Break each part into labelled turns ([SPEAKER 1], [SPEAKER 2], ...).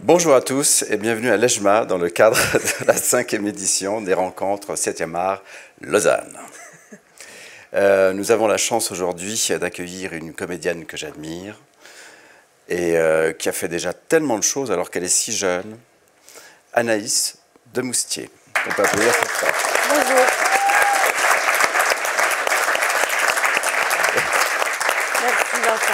[SPEAKER 1] Bonjour à tous et bienvenue à l'EJMA dans le cadre de la 5e édition des rencontres 7e art Lausanne. Nous avons la chance aujourd'hui d'accueillir une comédienne que j'admire et qui a fait déjà tellement de choses alors qu'elle est si jeune, Anaïs Demoustier. On peut applaudir cette femme.
[SPEAKER 2] Bonjour. Merci Vincent.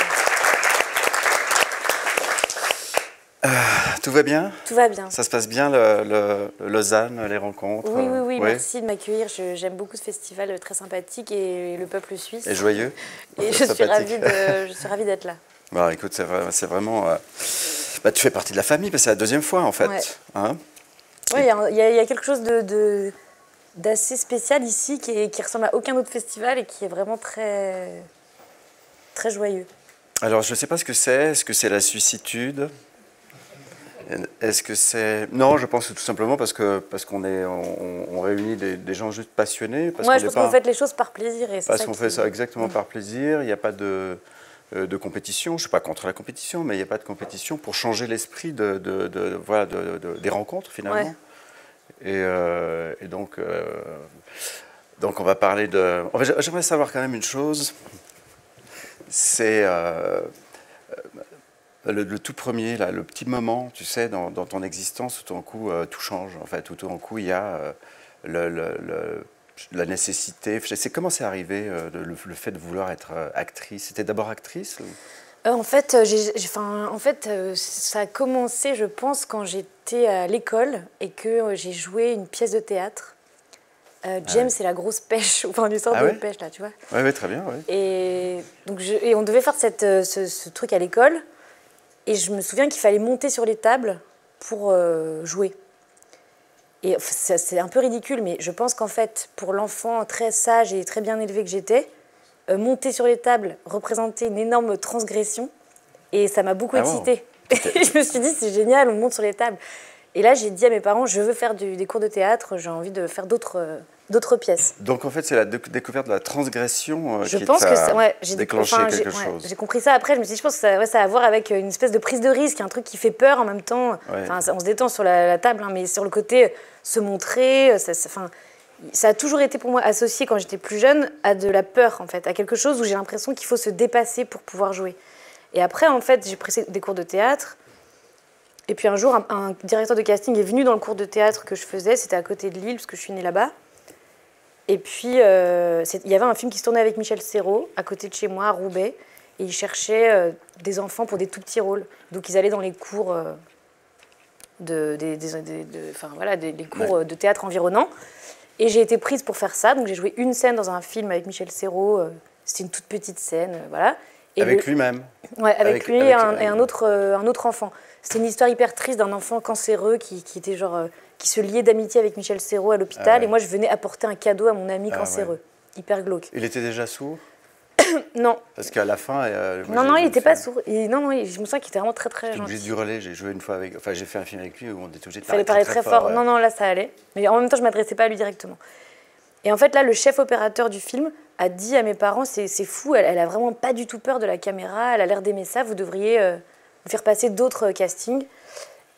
[SPEAKER 1] Tout va bien?
[SPEAKER 2] Tout va bien.
[SPEAKER 1] Ça se passe bien, le Lausanne, les rencontres?
[SPEAKER 2] Oui, merci de m'accueillir. J'aime beaucoup ce festival très sympathique et le peuple suisse.
[SPEAKER 1] Et joyeux?
[SPEAKER 2] Et je suis ravie d'être là.
[SPEAKER 1] Bon, écoute, c'est vraiment... tu fais partie de la famille, parce que c'est la deuxième fois, en fait.
[SPEAKER 2] Ouais.
[SPEAKER 1] Hein?
[SPEAKER 2] Oui, il y a quelque chose d'assez spécial ici qui ressemble à aucun autre festival et qui est vraiment très, très joyeux.
[SPEAKER 1] Alors, je ne sais pas ce que c'est. Est-ce que c'est la suissitude? Est-ce que c'est... Non, je pense que tout simplement parce qu'on réunit des gens juste passionnés.
[SPEAKER 2] Moi, je pense qu'on fait les choses par plaisir.
[SPEAKER 1] Parce qu'on fait ça exactement par plaisir. Il n'y a pas de compétition. Je ne suis pas contre la compétition, mais il n'y a pas de compétition pour changer l'esprit des rencontres, finalement. Ouais. Et donc, on va parler de... J'aimerais savoir quand même une chose. C'est... Le tout premier, là, le petit moment, tu sais, dans ton existence, où tout d'un coup, tout change. En fait, où tout d'un coup, il y a la nécessité. Je sais comment c'est arrivé, le fait de vouloir être actrice. C'était d'abord actrice ou...
[SPEAKER 2] En fait, ça a commencé, je pense, quand j'étais à l'école et que j'ai joué une pièce de théâtre. James et la grosse pêche, enfin une sorte de pêche, là, tu vois.
[SPEAKER 1] Oui, très bien. Ouais.
[SPEAKER 2] Et on devait faire ce truc à l'école. Et je me souviens qu'il fallait monter sur les tables pour jouer. Et c'est un peu ridicule, mais je pense qu'en fait, pour l'enfant très sage et très bien élevé que j'étais, monter sur les tables représentait une énorme transgression. Et ça m'a beaucoup excitée. Et je me suis dit, c'est génial, on monte sur les tables. Et là, j'ai dit à mes parents, je veux faire des cours de théâtre, j'ai envie de faire d'autres pièces.
[SPEAKER 1] Donc en fait, c'est la découverte de la transgression qui
[SPEAKER 2] j'ai
[SPEAKER 1] déclenché quelque chose.
[SPEAKER 2] J'ai compris ça après, je me suis dit, je pense que ça a à voir avec une espèce de prise de risque, un truc qui fait peur en même temps. Ouais. On se détend sur la table, hein, mais sur le côté se montrer, ça a toujours été pour moi associé quand j'étais plus jeune à de la peur, en fait, à quelque chose où j'ai l'impression qu'il faut se dépasser pour pouvoir jouer. Et après, en fait, j'ai pris des cours de théâtre. Et puis un jour, un directeur de casting est venu dans le cours de théâtre que je faisais, c'était à côté de Lille, parce que je suis née là-bas. Et puis, il y avait un film qui se tournait avec Michel Serrault, à côté de chez moi, à Roubaix, et il cherchait des enfants pour des tout petits rôles. Donc ils allaient dans les cours, des cours de théâtre environnants. Et j'ai été prise pour faire ça, donc j'ai joué une scène dans un film avec Michel Serrault, c'était une toute petite scène, voilà. Et
[SPEAKER 1] avec lui-même?
[SPEAKER 2] Ouais, avec lui et un autre enfant. C'était une histoire hyper triste d'un enfant cancéreux qui était genre... qui se liait d'amitié avec Michel Serrault à l'hôpital. Et moi, je venais apporter un cadeau à mon ami cancéreux. Hyper glauque.
[SPEAKER 1] Il était déjà sourd?
[SPEAKER 2] Non.
[SPEAKER 1] Parce qu'à la fin...
[SPEAKER 2] non, il n'était pas sourd. Non, je me sens qu'il était vraiment très, très gentil.
[SPEAKER 1] Obligé de hurler. J'ai joué une fois avec... Enfin, j'ai fait un film avec lui où on était obligé de
[SPEAKER 2] parler très fort. Ouais. Non, là, ça allait. Mais en même temps, je ne m'adressais pas à lui directement. Et en fait, là, le chef opérateur du film a dit à mes parents, c'est fou, elle a vraiment pas du tout peur de la caméra, elle a l'air d'aimer ça, vous devriez vous faire passer d'autres castings.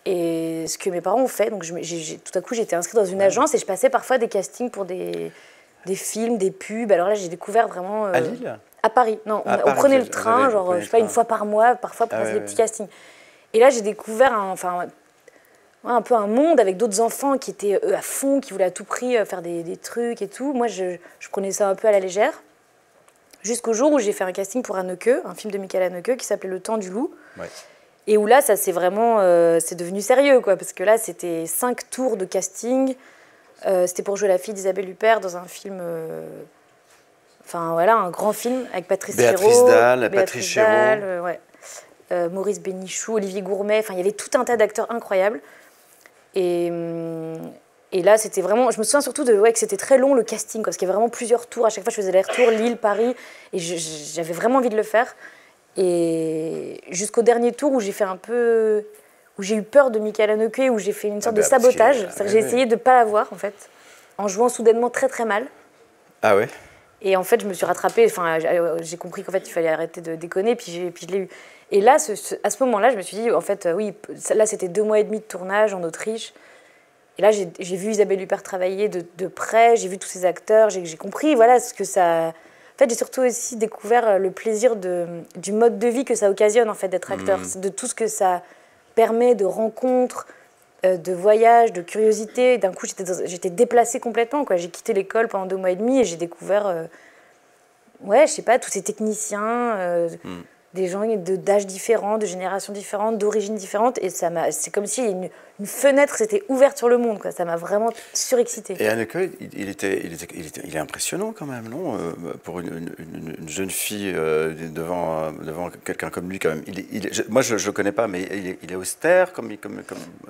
[SPEAKER 2] Et ce que mes parents ont fait, donc tout à coup, j'étais inscrite dans une agence et je passais parfois des castings pour des films, des pubs. Alors là, j'ai découvert vraiment...
[SPEAKER 1] à Lille?
[SPEAKER 2] À Paris. Non, on prenait le train, genre, je sais pas, une fois par mois, parfois pour passer des petits castings. Et là, j'ai découvert un peu un monde avec d'autres enfants qui étaient eux à fond, qui voulaient à tout prix faire des trucs et tout. Moi, je prenais ça un peu à la légère. Jusqu'au jour où j'ai fait un casting pour Haneke, un film de Michael Haneke qui s'appelait Le Temps du loup. Ouais. Et où là, ça c'est vraiment... c'est devenu sérieux, quoi. Parce que là, c'était 5 tours de casting. C'était pour jouer la fille d'Isabelle Huppert dans un film... un grand film avec Patrice Chéreau.
[SPEAKER 1] Patrice Chéreau.
[SPEAKER 2] Maurice Bénichou, Olivier Gourmet. Enfin, il y avait tout un tas d'acteurs incroyables. Et là, c'était vraiment... Je me souviens surtout que c'était très long, le casting, parce qu'il y avait vraiment plusieurs tours. À chaque fois, je faisais les retours, Lille, Paris. Et j'avais vraiment envie de le faire. Et jusqu'au dernier tour où j'ai fait où j'ai eu peur de Michael Haneke, où j'ai fait une sorte de sabotage. J'ai essayé de ne pas la voir, en fait, en jouant soudainement très, très mal.
[SPEAKER 1] Ah ouais?
[SPEAKER 2] Et en fait, je me suis rattrapée, enfin, j'ai compris qu'en fait, il fallait arrêter de déconner, puis je l'ai eu. Et là, à ce moment-là, je me suis dit, en fait, oui, là, c'était 2 mois et demi de tournage en Autriche. Et là, j'ai vu Isabelle Huppert travailler de près, j'ai vu tous ces acteurs, j'ai compris, voilà, ce que ça... En fait, j'ai surtout aussi découvert le plaisir du mode de vie que ça occasionne, en fait, d'être acteur, de tout ce que ça permet de rencontres, de voyages, de curiosité. D'un coup, j'étais déplacée complètement, quoi. J'ai quitté l'école pendant 2 mois et demi et j'ai découvert, ouais, je sais pas, tous ces techniciens, des gens d'âges différents, de générations différentes, d'origines différentes. Et c'est comme si une fenêtre s'était ouverte sur le monde, quoi. Ça m'a vraiment surexcitée.
[SPEAKER 1] Et Hanneke, il est impressionnant quand même, non? Pour une jeune fille devant quelqu'un comme lui, quand même. Moi, je ne le connais pas, mais il est austère comme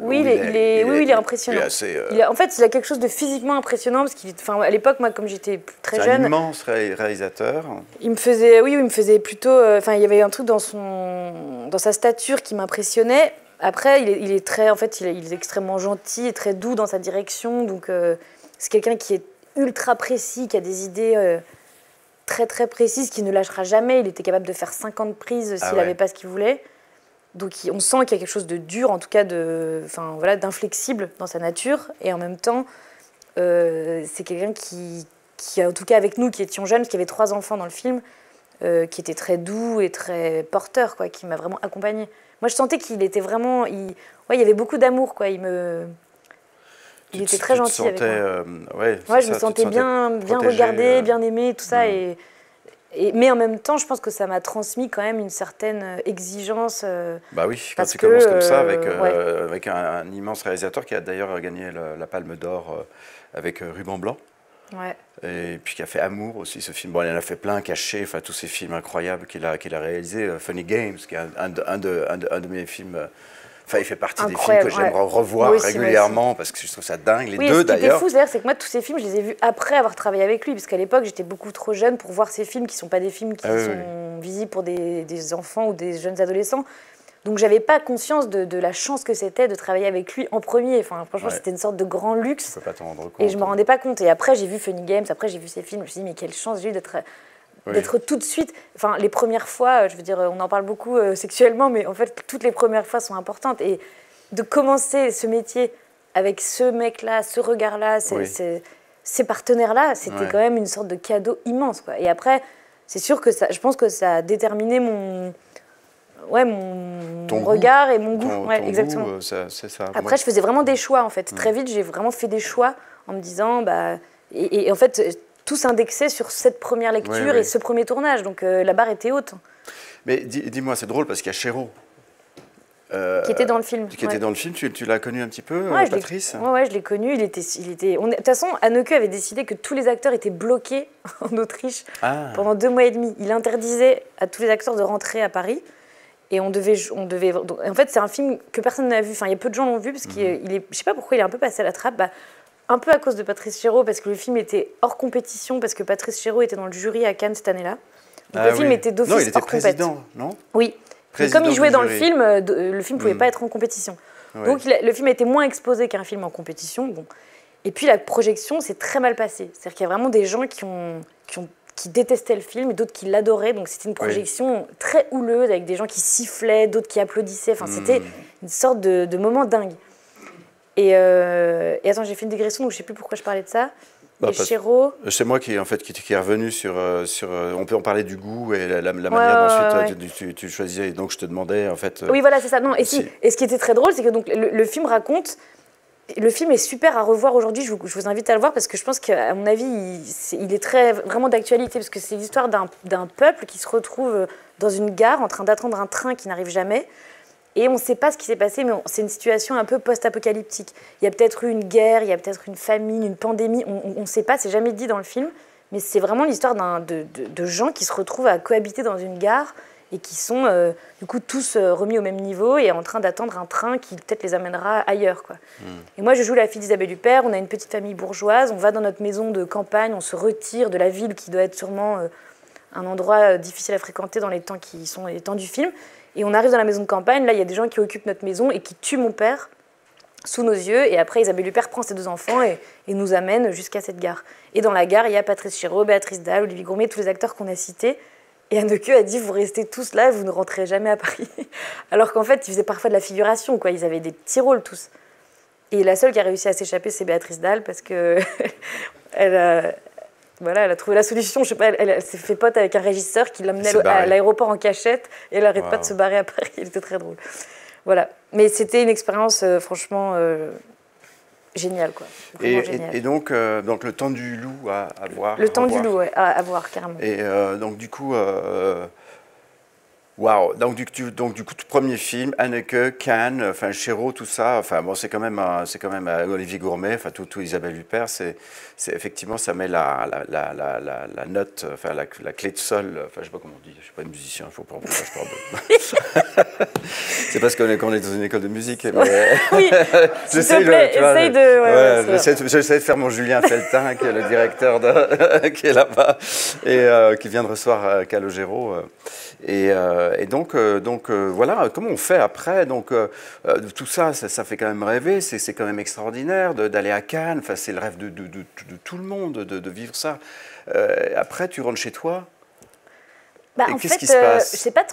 [SPEAKER 2] oui, il est impressionnant. En fait, il a quelque chose de physiquement impressionnant, parce qu'à l'époque, moi, comme j'étais très jeune...
[SPEAKER 1] C'est un immense réalisateur.
[SPEAKER 2] Il me faisait plutôt... il y avait un truc dans sa stature qui m'impressionnait. Après, il est extrêmement gentil et très doux dans sa direction. Donc, c'est quelqu'un qui est ultra précis, qui a des idées très, très précises, qui ne lâchera jamais. Il était capable de faire 50 prises s'il n'avait pas ce qu'il voulait. Donc, on sent qu'il y a quelque chose de dur, en tout cas d'inflexible dans sa nature. Et en même temps, c'est quelqu'un qui, en tout cas avec nous, qui étions jeunes, parce qu'il y avait 3 enfants dans le film, qui était très doux et très porteur, quoi, qui m'a vraiment accompagnée. Moi, je sentais qu'il était vraiment... il y avait beaucoup d'amour, quoi. Il était très gentil avec moi. Je me sentais bien regardée, bien aimée, tout ça. Mais en même temps, je pense que ça m'a transmis quand même une certaine exigence.
[SPEAKER 1] Bah oui, quand tu commences comme ça, avec un immense réalisateur qui a d'ailleurs gagné la Palme d'Or avec Ruban Blanc.
[SPEAKER 2] Ouais.
[SPEAKER 1] Et puis qui a fait Amour aussi, ce film. Bon, il en a fait plein, Caché, enfin tous ces films incroyables qu'il a réalisés. Funny Games, qui est un de mes films. Enfin, il fait partie des films que j'aimerais revoir régulièrement parce que je trouve ça dingue. Les deux d'ailleurs.
[SPEAKER 2] Ce qui était fou, c'est que moi, tous ces films, je les ai vus après avoir travaillé avec lui, parce qu'à l'époque, j'étais beaucoup trop jeune pour voir ces films qui ne sont pas des films qui sont visibles pour des enfants ou des jeunes adolescents. Donc, j'avais pas conscience de la chance que c'était de travailler avec lui en premier. Enfin, franchement, c'était une sorte de grand luxe.
[SPEAKER 1] Tu peux pas t'en rendre compte.
[SPEAKER 2] Et je me rendais pas compte. Et après, j'ai vu Funny Games, après, j'ai vu ces films. Je me suis dit, mais quelle chance j'ai eu d'être tout de suite... Enfin, les premières fois, je veux dire, on en parle beaucoup sexuellement, mais en fait, toutes les premières fois sont importantes. Et de commencer ce métier avec ce mec-là, ce regard-là, ces partenaires-là, c'était quand même une sorte de cadeau immense, quoi. Et après, c'est sûr que je pense que ça a déterminé mon regard et mon goût. Exactement.
[SPEAKER 1] Goût, c'est ça.
[SPEAKER 2] Après, je faisais vraiment des choix, en fait. Très vite, j'ai vraiment fait des choix en me disant... Et en fait, tout s'indexait sur cette première lecture et ce premier tournage. Donc, la barre était haute. Mais
[SPEAKER 1] dis-moi, c'est drôle parce qu'il y a Chéreau.
[SPEAKER 2] Qui était dans le film.
[SPEAKER 1] Qui était dans le film. Tu l'as connu un petit peu, Patrice?
[SPEAKER 2] Oui, je l'ai connu. De toute façon, Hanneke avait décidé que tous les acteurs étaient bloqués en Autriche pendant 2 mois et demi. Il interdisait à tous les acteurs de rentrer à Paris. Et on devait... En fait, c'est un film que personne n'a vu. Enfin, il y a peu de gens l'ont vu, parce qu'il est... Je ne sais pas pourquoi il est un peu passé à la trappe. Un peu à cause de Patrice Chéreau, parce que le film était hors compétition, parce que Patrice Chéreau était dans le jury à Cannes cette année-là. Donc le film était d'office hors compétition. Non, il était président, non? Oui. Mais comme il jouait dans le film ne pouvait pas être en compétition. Ouais. Donc le film a été moins exposé qu'un film en compétition. Bon. Et puis la projection s'est très mal passée. C'est-à-dire qu'il y a vraiment des gens qui détestaient le film et d'autres qui l'adoraient. Donc c'était une projection très houleuse, avec des gens qui sifflaient, d'autres qui applaudissaient. Enfin, c'était une sorte de moment dingue. Et attends, j'ai fait une digression, donc je ne sais plus pourquoi je parlais de ça. Et Chéreau...
[SPEAKER 1] C'est moi qui est revenu sur... on peut en parler du goût et la manière dont ensuite tu choisissais. Et donc je te demandais, en fait...
[SPEAKER 2] Oui, voilà, c'est ça. Non, et ce qui était très drôle, c'est que donc, le film raconte... Le film est super à revoir aujourd'hui, je vous invite à le voir, parce que je pense qu'à mon avis, il est vraiment d'actualité, parce que c'est l'histoire d'un peuple qui se retrouve dans une gare en train d'attendre un train qui n'arrive jamais. Et on ne sait pas ce qui s'est passé, mais c'est une situation un peu post-apocalyptique. Il y a peut-être eu une guerre, il y a peut-être une famine, une pandémie, on ne sait pas, c'est jamais dit dans le film, mais c'est vraiment l'histoire de gens qui se retrouvent à cohabiter dans une gare et qui sont du coup tous remis au même niveau et en train d'attendre un train qui peut-être les amènera ailleurs, quoi. Et moi, je joue la fille d'Isabelle Huppert, on a une petite famille bourgeoise, on va dans notre maison de campagne, on se retire de la ville qui doit être sûrement un endroit difficile à fréquenter dans les temps qui sont les temps du film. Et on arrive dans la maison de campagne, là, il y a des gens qui occupent notre maison et qui tuent mon père sous nos yeux. Et après, Isabelle Huppert prend ses 2 enfants et nous amène jusqu'à cette gare. Et dans la gare, il y a Patrice Chéreau, Béatrice Dalle, Olivier Gourmet, tous les acteurs qu'on a cités. Et Anneke a dit, vous restez tous là, vous ne rentrez jamais à Paris. Alors qu'en fait, ils faisaient parfois de la figuration, quoi. Ils avaient des petits rôles tous. Et la seule qui a réussi à s'échapper, c'est Béatrice Dalle, parce que elle a trouvé la solution. Je sais pas, elle s'est fait pote avec un régisseur qui l'amenait à l'aéroport en cachette, et elle n'arrête pas de se barrer à Paris. Elle était très drôle. Voilà. Mais c'était une expérience, franchement, géniale, quoi.
[SPEAKER 1] Et donc, le temps du loup à voir.
[SPEAKER 2] Le temps du loup, ouais, à voir, carrément.
[SPEAKER 1] Et donc, du coup... Waouh! Donc du coup, tout premier film, Anneke, Cannes, enfin Chéreau, tout ça. Enfin bon, c'est quand même Olivier Gourmet, enfin tout Isabelle Huppert. C'est effectivement, ça met la note, enfin la clé de sol. Enfin je sais pas comment on dit. Je suis pas un musicien, il faut pas que je parle. C'est parce qu'on est dans une école de musique. Mais... Oui. J'essaie de faire mon Julien Feltin, qui est le directeur qui est là-bas et qui vient de recevoir Calogero. Et donc voilà, comment on fait après? Donc tout ça fait quand même rêver, c'est quand même extraordinaire d'aller à Cannes, enfin, c'est le rêve de tout le monde de vivre ça. Après, tu rentres chez toi.
[SPEAKER 2] Bah, en fait, je sais pas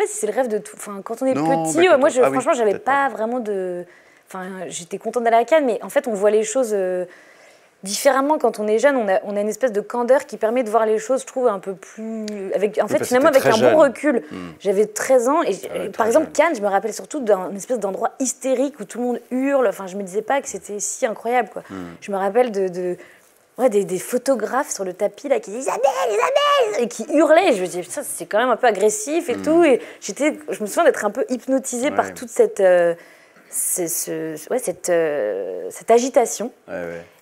[SPEAKER 2] si c'est le rêve de tout. Enfin, quand on est petit, moi, franchement, j'avais pas vraiment de. Enfin, j'étais contente d'aller à Cannes, mais en fait, on voit les choses différemment quand on est jeune. On a une espèce de candeur qui permet de voir les choses, je trouve, un peu plus. Avec un bon recul. J'avais 13 ans, et par exemple, Cannes, je me rappelle surtout d'un espèce d'endroit hystérique où tout le monde hurle. Enfin, je me disais pas que c'était si incroyable, quoi. Je me rappelle des photographes sur le tapis là qui disaient Isabelle et qui hurlaient. Et je me disais, ça c'est quand même un peu agressif et tout. Et je me souviens d'être un peu hypnotisée par toute cette agitation.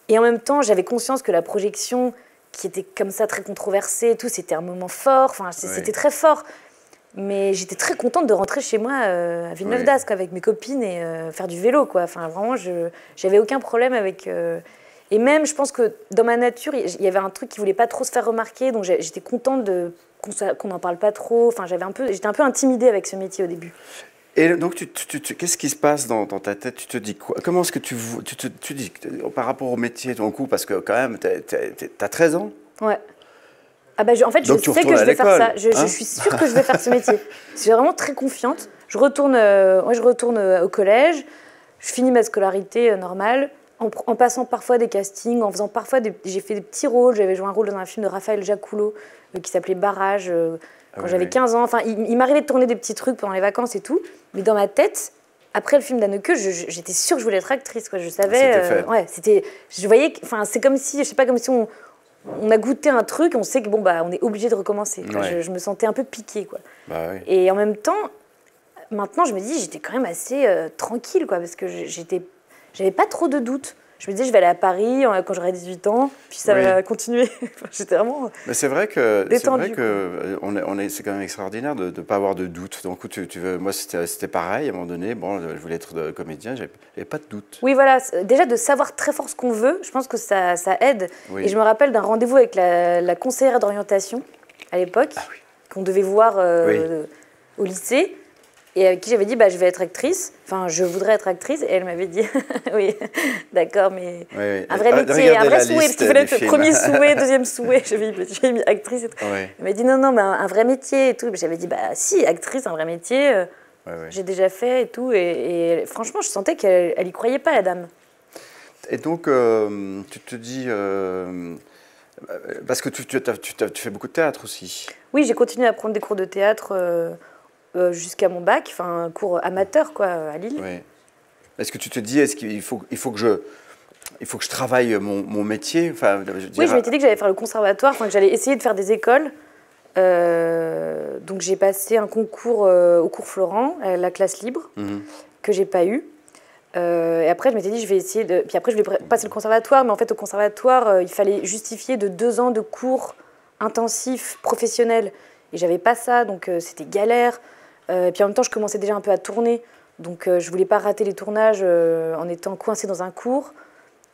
[SPEAKER 2] Et en même temps, j'avais conscience que la projection, qui était comme ça très controversée et tout, c'était un moment fort. Enfin, c'était très fort. Mais j'étais très contente de rentrer chez moi à Villeneuve-d'Ascq avec mes copines et faire du vélo, quoi. Enfin, vraiment, j'avais aucun problème avec. Et même, je pense que dans ma nature, il y avait un truc qui voulait pas trop se faire remarquer, donc j'étais contente qu'on n'en parle pas trop. Enfin, j'étais un peu intimidée avec ce métier au début.
[SPEAKER 1] Et donc, qu'est-ce qui se passe dans ta tête? Tu te dis quoi? Comment est-ce que tu dis par rapport au métier, ton coup, parce que quand même, t'as 13 ans?
[SPEAKER 2] Ouais. Ah bah en fait, je sais que je vais faire ça. Je suis sûre que je vais faire ce métier. Je suis vraiment très confiante. Je retourne au collège, je finis ma scolarité normale, en passant parfois des castings, en faisant parfois j'ai fait des petits rôles. J'avais joué un rôle dans un film de Raphaël Jacoulot qui s'appelait Barrage quand j'avais 15 ans. Enfin, il m'arrivait de tourner des petits trucs pendant les vacances et tout. Mais dans ma tête, après le film d'Anneke, j'étais sûre que je voulais être actrice, quoi. Je savais. Je voyais. Enfin, c'est comme si, je sais pas, comme si on a goûté un truc, on sait que on est obligé de recommencer. Je me sentais un peu piquée, quoi. Et en même temps, maintenant, je me dis, j'étais quand même assez tranquille, quoi, parce que j'avais pas trop de doutes. Je me disais, je vais aller à Paris quand j'aurai 18 ans, puis ça va continuer. J'étais vraiment
[SPEAKER 1] Mais c'est vrai que c'est quand même extraordinaire de ne pas avoir de doute. Donc, moi, c'était pareil, à un moment donné. Bon, je voulais être comédien, j'avais pas de doute.
[SPEAKER 2] Oui, voilà. Déjà, de savoir très fort ce qu'on veut, je pense que ça aide. Et je me rappelle d'un rendez-vous avec la conseillère d'orientation, à l'époque, qu'on devait voir au lycée. Et avec qui j'avais dit, je vais être actrice, enfin, je voudrais être actrice. Et elle m'avait dit, oui, d'accord, mais un vrai métier, un vrai souhait, parce qu'il fallait être premier souhait, deuxième souhait. J'avais mis actrice et tout. Elle m'a dit, non, mais un vrai métier et tout. J'avais dit, si, actrice, un vrai métier, j'ai déjà fait et tout. Et franchement, je sentais qu'elle y croyait pas, la dame.
[SPEAKER 1] Et donc, tu te dis, parce que tu fais beaucoup de théâtre aussi.
[SPEAKER 2] Oui, j'ai continué à prendre des cours de théâtre jusqu'à mon bac, enfin un cours amateur, quoi, à Lille.
[SPEAKER 1] Oui. Est-ce que tu te dis, est-ce qu'il faut que je travaille mon métier, enfin,
[SPEAKER 2] Oui, je m'étais dit que j'allais faire le conservatoire, que j'allais essayer de faire des écoles. Donc j'ai passé un concours au cours Florent, à la classe libre, que j'ai pas eu. Et après, je m'étais dit, je vais essayer de... Puis après, je voulais passer le conservatoire, mais en fait, au conservatoire, il fallait justifier de 2 ans de cours intensifs, professionnels. Et j'avais pas ça, donc c'était galère. Et puis en même temps, je commençais déjà un peu à tourner. Donc je voulais pas rater les tournages en étant coincée dans un cours.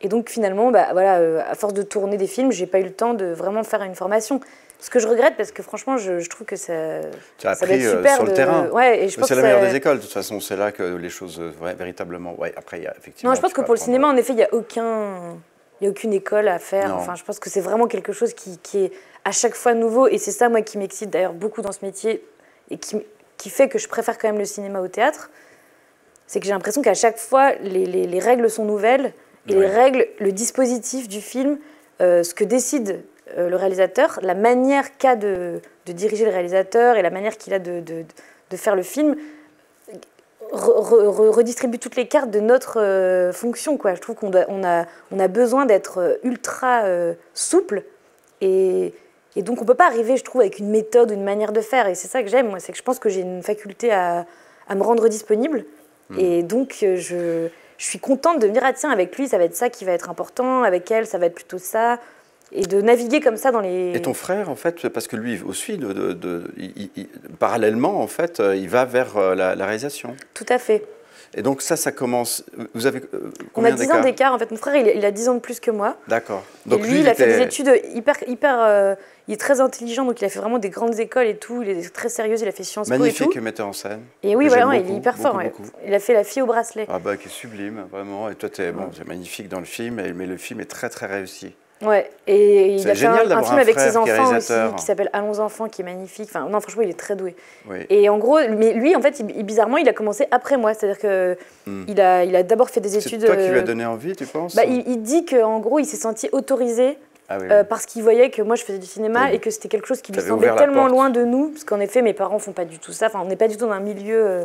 [SPEAKER 2] Et donc finalement, à force de tourner des films, j'ai pas eu le temps de vraiment faire une formation. Ce que je regrette, parce que franchement, je trouve que ça.
[SPEAKER 1] Tu as
[SPEAKER 2] ça
[SPEAKER 1] appris
[SPEAKER 2] va être super
[SPEAKER 1] sur le terrain.
[SPEAKER 2] Ouais, et je pense
[SPEAKER 1] c'est
[SPEAKER 2] que
[SPEAKER 1] la meilleure des écoles, de toute façon, c'est là que les choses, véritablement. Ouais, après, il y a effectivement.
[SPEAKER 2] Non, je pense que pour le cinéma, en effet, il n'y a aucune école à faire.
[SPEAKER 1] Non.
[SPEAKER 2] Enfin, je pense que c'est vraiment quelque chose qui est à chaque fois nouveau. Et c'est ça, moi, qui m'excite d'ailleurs beaucoup dans ce métier et qui fait que je préfère quand même le cinéma au théâtre. C'est que j'ai l'impression qu'à chaque fois, les règles sont nouvelles. Et les règles, le dispositif du film, ce que décide le réalisateur, la manière qu'a de diriger le réalisateur et la manière qu'il a de faire le film, redistribue toutes les cartes de notre fonction, quoi. Je trouve qu'on a besoin d'être ultra souple et donc on ne peut pas arriver, je trouve, avec une méthode ou une manière de faire. Et c'est ça que j'aime, moi, c'est que je pense que j'ai une faculté à me rendre disponible. Et donc je suis contente de me dire, ah tiens, avec lui, ça va être ça qui va être important, avec elle, ça va être plutôt ça. Et de naviguer comme ça dans les...
[SPEAKER 1] Et ton frère, en fait, parce que lui aussi, parallèlement, en fait, il va vers la réalisation.
[SPEAKER 2] Tout à fait.
[SPEAKER 1] Et donc ça commence... Vous avez
[SPEAKER 2] combien d'écart ? On a 10 ans d'écart, en fait. Mon frère, il a 10 ans de plus que moi.
[SPEAKER 1] D'accord.
[SPEAKER 2] Donc lui, il a fait des études hyper il est très intelligent, donc il a fait vraiment des grandes écoles et tout. Il est très sérieux, il a fait Sciences Po et tout.
[SPEAKER 1] Magnifique metteur en scène.
[SPEAKER 2] Et oui, vraiment, il est hyper fort.
[SPEAKER 1] Beaucoup.
[SPEAKER 2] Il a fait La fille au bracelet.
[SPEAKER 1] Ah bah, qui est sublime, vraiment. Et toi, c'est magnifique dans le film, mais le film est très, très réussi.
[SPEAKER 2] Ouais, et il a fait un film avec ses enfants aussi, qui s'appelle Allons enfants, qui est magnifique. Enfin, non, franchement, il est très doué.
[SPEAKER 1] Oui.
[SPEAKER 2] Et en gros, mais lui, en fait, bizarrement, il a commencé après moi. C'est-à-dire que il a d'abord fait des études...
[SPEAKER 1] C'est toi qui lui as donné envie, tu penses ?
[SPEAKER 2] Il dit qu'en gros, il s'est senti autorisé parce qu'il voyait que moi, je faisais du cinéma et que c'était quelque chose qui lui semblait tellement loin de nous. Parce qu'en effet, mes parents font pas du tout ça. Enfin, on n'est pas du tout dans un milieu...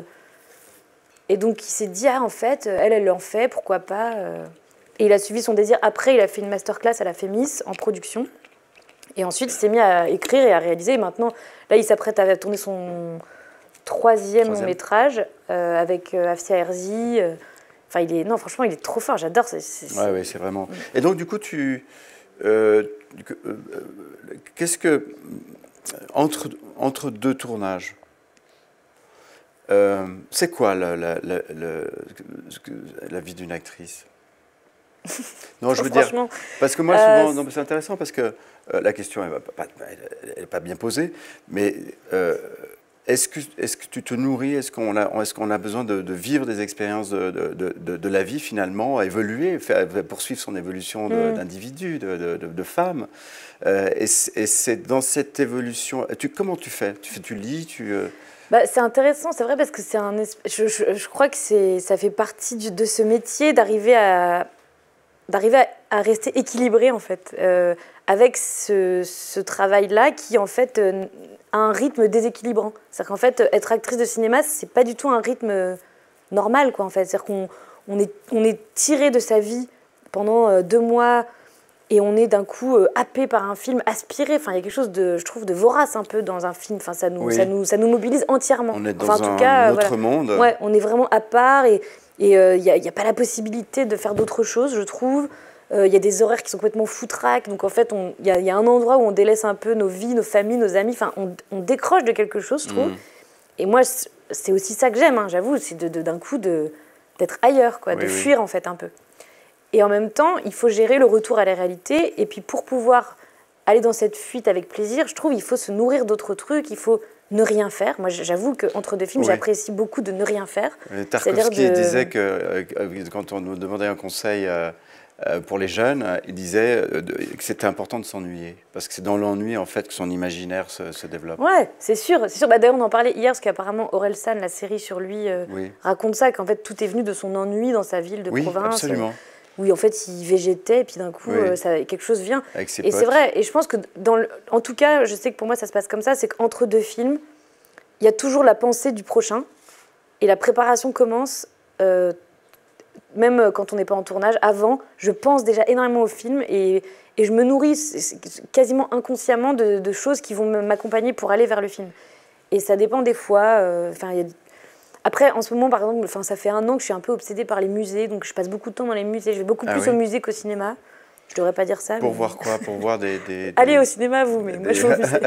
[SPEAKER 2] Et donc, il s'est dit, ah, en fait, elle en fait, pourquoi pas Et il a suivi son désir. Après, il a fait une masterclass à la Fémis en production. Et ensuite, il s'est mis à écrire et à réaliser. Et maintenant, là, il s'apprête à tourner son troisième long métrage avec Afsia Herzi. Enfin, non, franchement, il est trop fort. J'adore.
[SPEAKER 1] Oui, c'est vraiment... Et donc, du coup, qu'est-ce que... Entre deux tournages, c'est quoi la vie d'une actrice ? Non, je veux dire, parce que moi, souvent, c'est intéressant parce que la question, elle n'est pas bien posée, mais est-ce que tu te nourris, est-ce qu'on a besoin de vivre des expériences de la vie, finalement, à évoluer, poursuivre son évolution d'individu, de femme et c'est dans cette évolution, comment tu fais ? Tu lis,
[SPEAKER 2] c'est intéressant, c'est vrai, parce que je crois que ça fait partie de ce métier d'arriver à rester équilibré, en fait, avec ce travail-là qui, en fait, a un rythme déséquilibrant. C'est-à-dire qu'en fait, être actrice de cinéma, c'est pas du tout un rythme normal, quoi, en fait. C'est-à-dire qu'on est tiré de sa vie pendant 2 mois et on est d'un coup happé par un film, aspiré. Enfin, il y a quelque chose je trouve, de vorace un peu dans un film. Enfin, ça nous mobilise entièrement.
[SPEAKER 1] On est dans un autre monde.
[SPEAKER 2] Ouais, on est vraiment à part et il n'y a pas la possibilité de faire d'autres choses, je trouve. Il y a des horaires qui sont complètement foutraques. Donc, en fait, il y a un endroit où on délaisse un peu nos vies, nos familles, nos amis. Enfin, on décroche de quelque chose, je trouve. Et moi, c'est aussi ça que j'aime, hein, j'avoue. C'est d'un coup d'être ailleurs, quoi, de fuir, en fait, un peu. Et en même temps, il faut gérer le retour à la réalité. Et puis, pour pouvoir aller dans cette fuite avec plaisir, je trouve qu'il faut se nourrir d'autres trucs. Il faut ne rien faire. Moi, j'avoue qu'entre 2 films, j'apprécie beaucoup de ne rien faire.
[SPEAKER 1] Tarkovsky disait que quand on nous demandait un conseil pour les jeunes, il disait que c'était important de s'ennuyer. Parce que c'est dans l'ennui, en fait, que son imaginaire se développe. Ouais,
[SPEAKER 2] c'est sûr. D'ailleurs, on en parlait hier, parce qu'apparemment, Orelsan, la série sur lui, raconte ça, qu'en fait, tout est venu de son ennui dans sa ville de province.
[SPEAKER 1] Oui, absolument.
[SPEAKER 2] Où, en fait, il végétait, et puis d'un coup, quelque chose vient.
[SPEAKER 1] Avec ses
[SPEAKER 2] potes.
[SPEAKER 1] C'est
[SPEAKER 2] vrai. Et je pense que, en tout cas, je sais que pour moi, ça se passe comme ça, c'est qu'entre 2 films, il y a toujours la pensée du prochain, et la préparation commence... même quand on n'est pas en tournage, avant, je pense déjà énormément au film et je me nourris quasiment inconsciemment de choses qui vont m'accompagner pour aller vers le film. Et ça dépend des fois. Après, en ce moment, par exemple, ça fait 1 an que je suis un peu obsédée par les musées, donc je passe beaucoup de temps dans les musées. Je vais beaucoup plus au musée qu'au cinéma. Je devrais pas dire ça.
[SPEAKER 1] Pour
[SPEAKER 2] mais...
[SPEAKER 1] voir quoi? Pour voir des
[SPEAKER 2] Allez au cinéma, vous, mais moi je vais au musée.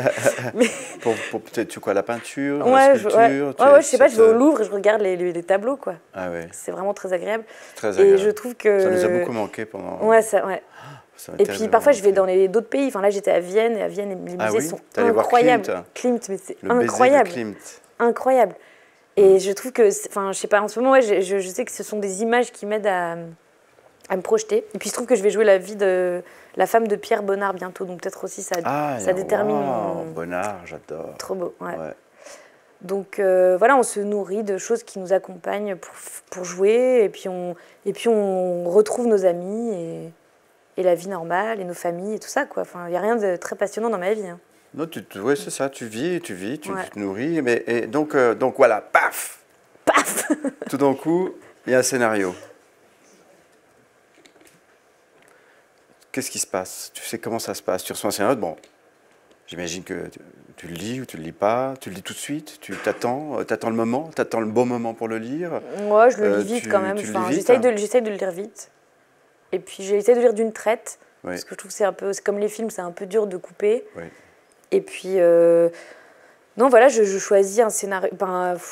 [SPEAKER 2] Mais...
[SPEAKER 1] pour peut-être, tu quoi, la peinture,
[SPEAKER 2] ouais,
[SPEAKER 1] la sculpture?
[SPEAKER 2] Je sais pas, je vais au Louvre et je regarde les tableaux, quoi.
[SPEAKER 1] Ah ouais.
[SPEAKER 2] C'est vraiment très agréable.
[SPEAKER 1] Très agréable.
[SPEAKER 2] Et je trouve que...
[SPEAKER 1] Ça nous a beaucoup manqué pendant...
[SPEAKER 2] Ouais, ouais. Et puis parfois je vais dans d'autres pays. Enfin là j'étais à Vienne, et à Vienne les musées sont incroyables. Klimt, mais c'est incroyable. Incroyable. Et je trouve que, enfin je sais pas, en ce moment je sais que ce sont des images qui m'aident à me projeter. Et puis je trouve que je vais jouer la vie de la femme de Pierre Bonnard bientôt, donc peut-être aussi ça détermine.
[SPEAKER 1] Bonnard, j'adore.
[SPEAKER 2] Trop beau, ouais. Donc voilà, on se nourrit de choses qui nous accompagnent pour jouer, et puis on retrouve nos amis et la vie normale et nos familles et tout ça, quoi. Enfin, il n'y a rien de très passionnant dans ma vie. Hein.
[SPEAKER 1] Non, ouais, c'est ça, tu vis, tu te nourris, et donc voilà, paf.
[SPEAKER 2] Paf.
[SPEAKER 1] Tout d'un coup, il y a un scénario. Qu'est-ce qui se passe? Tu sais comment ça se passe? Tu reçois un scénario, bon, j'imagine que tu le lis ou tu le lis pas, tu le lis tout de suite, tu t'attends le moment, t'attends le bon moment pour le lire.
[SPEAKER 2] Moi, je le lis vite quand même, enfin, j'essaye de le lire vite. Et puis j'essaie de lire d'une traite, parce que je trouve que c'est comme les films, c'est un peu dur de couper. Oui. Et puis, non, voilà, je choisis un scénario,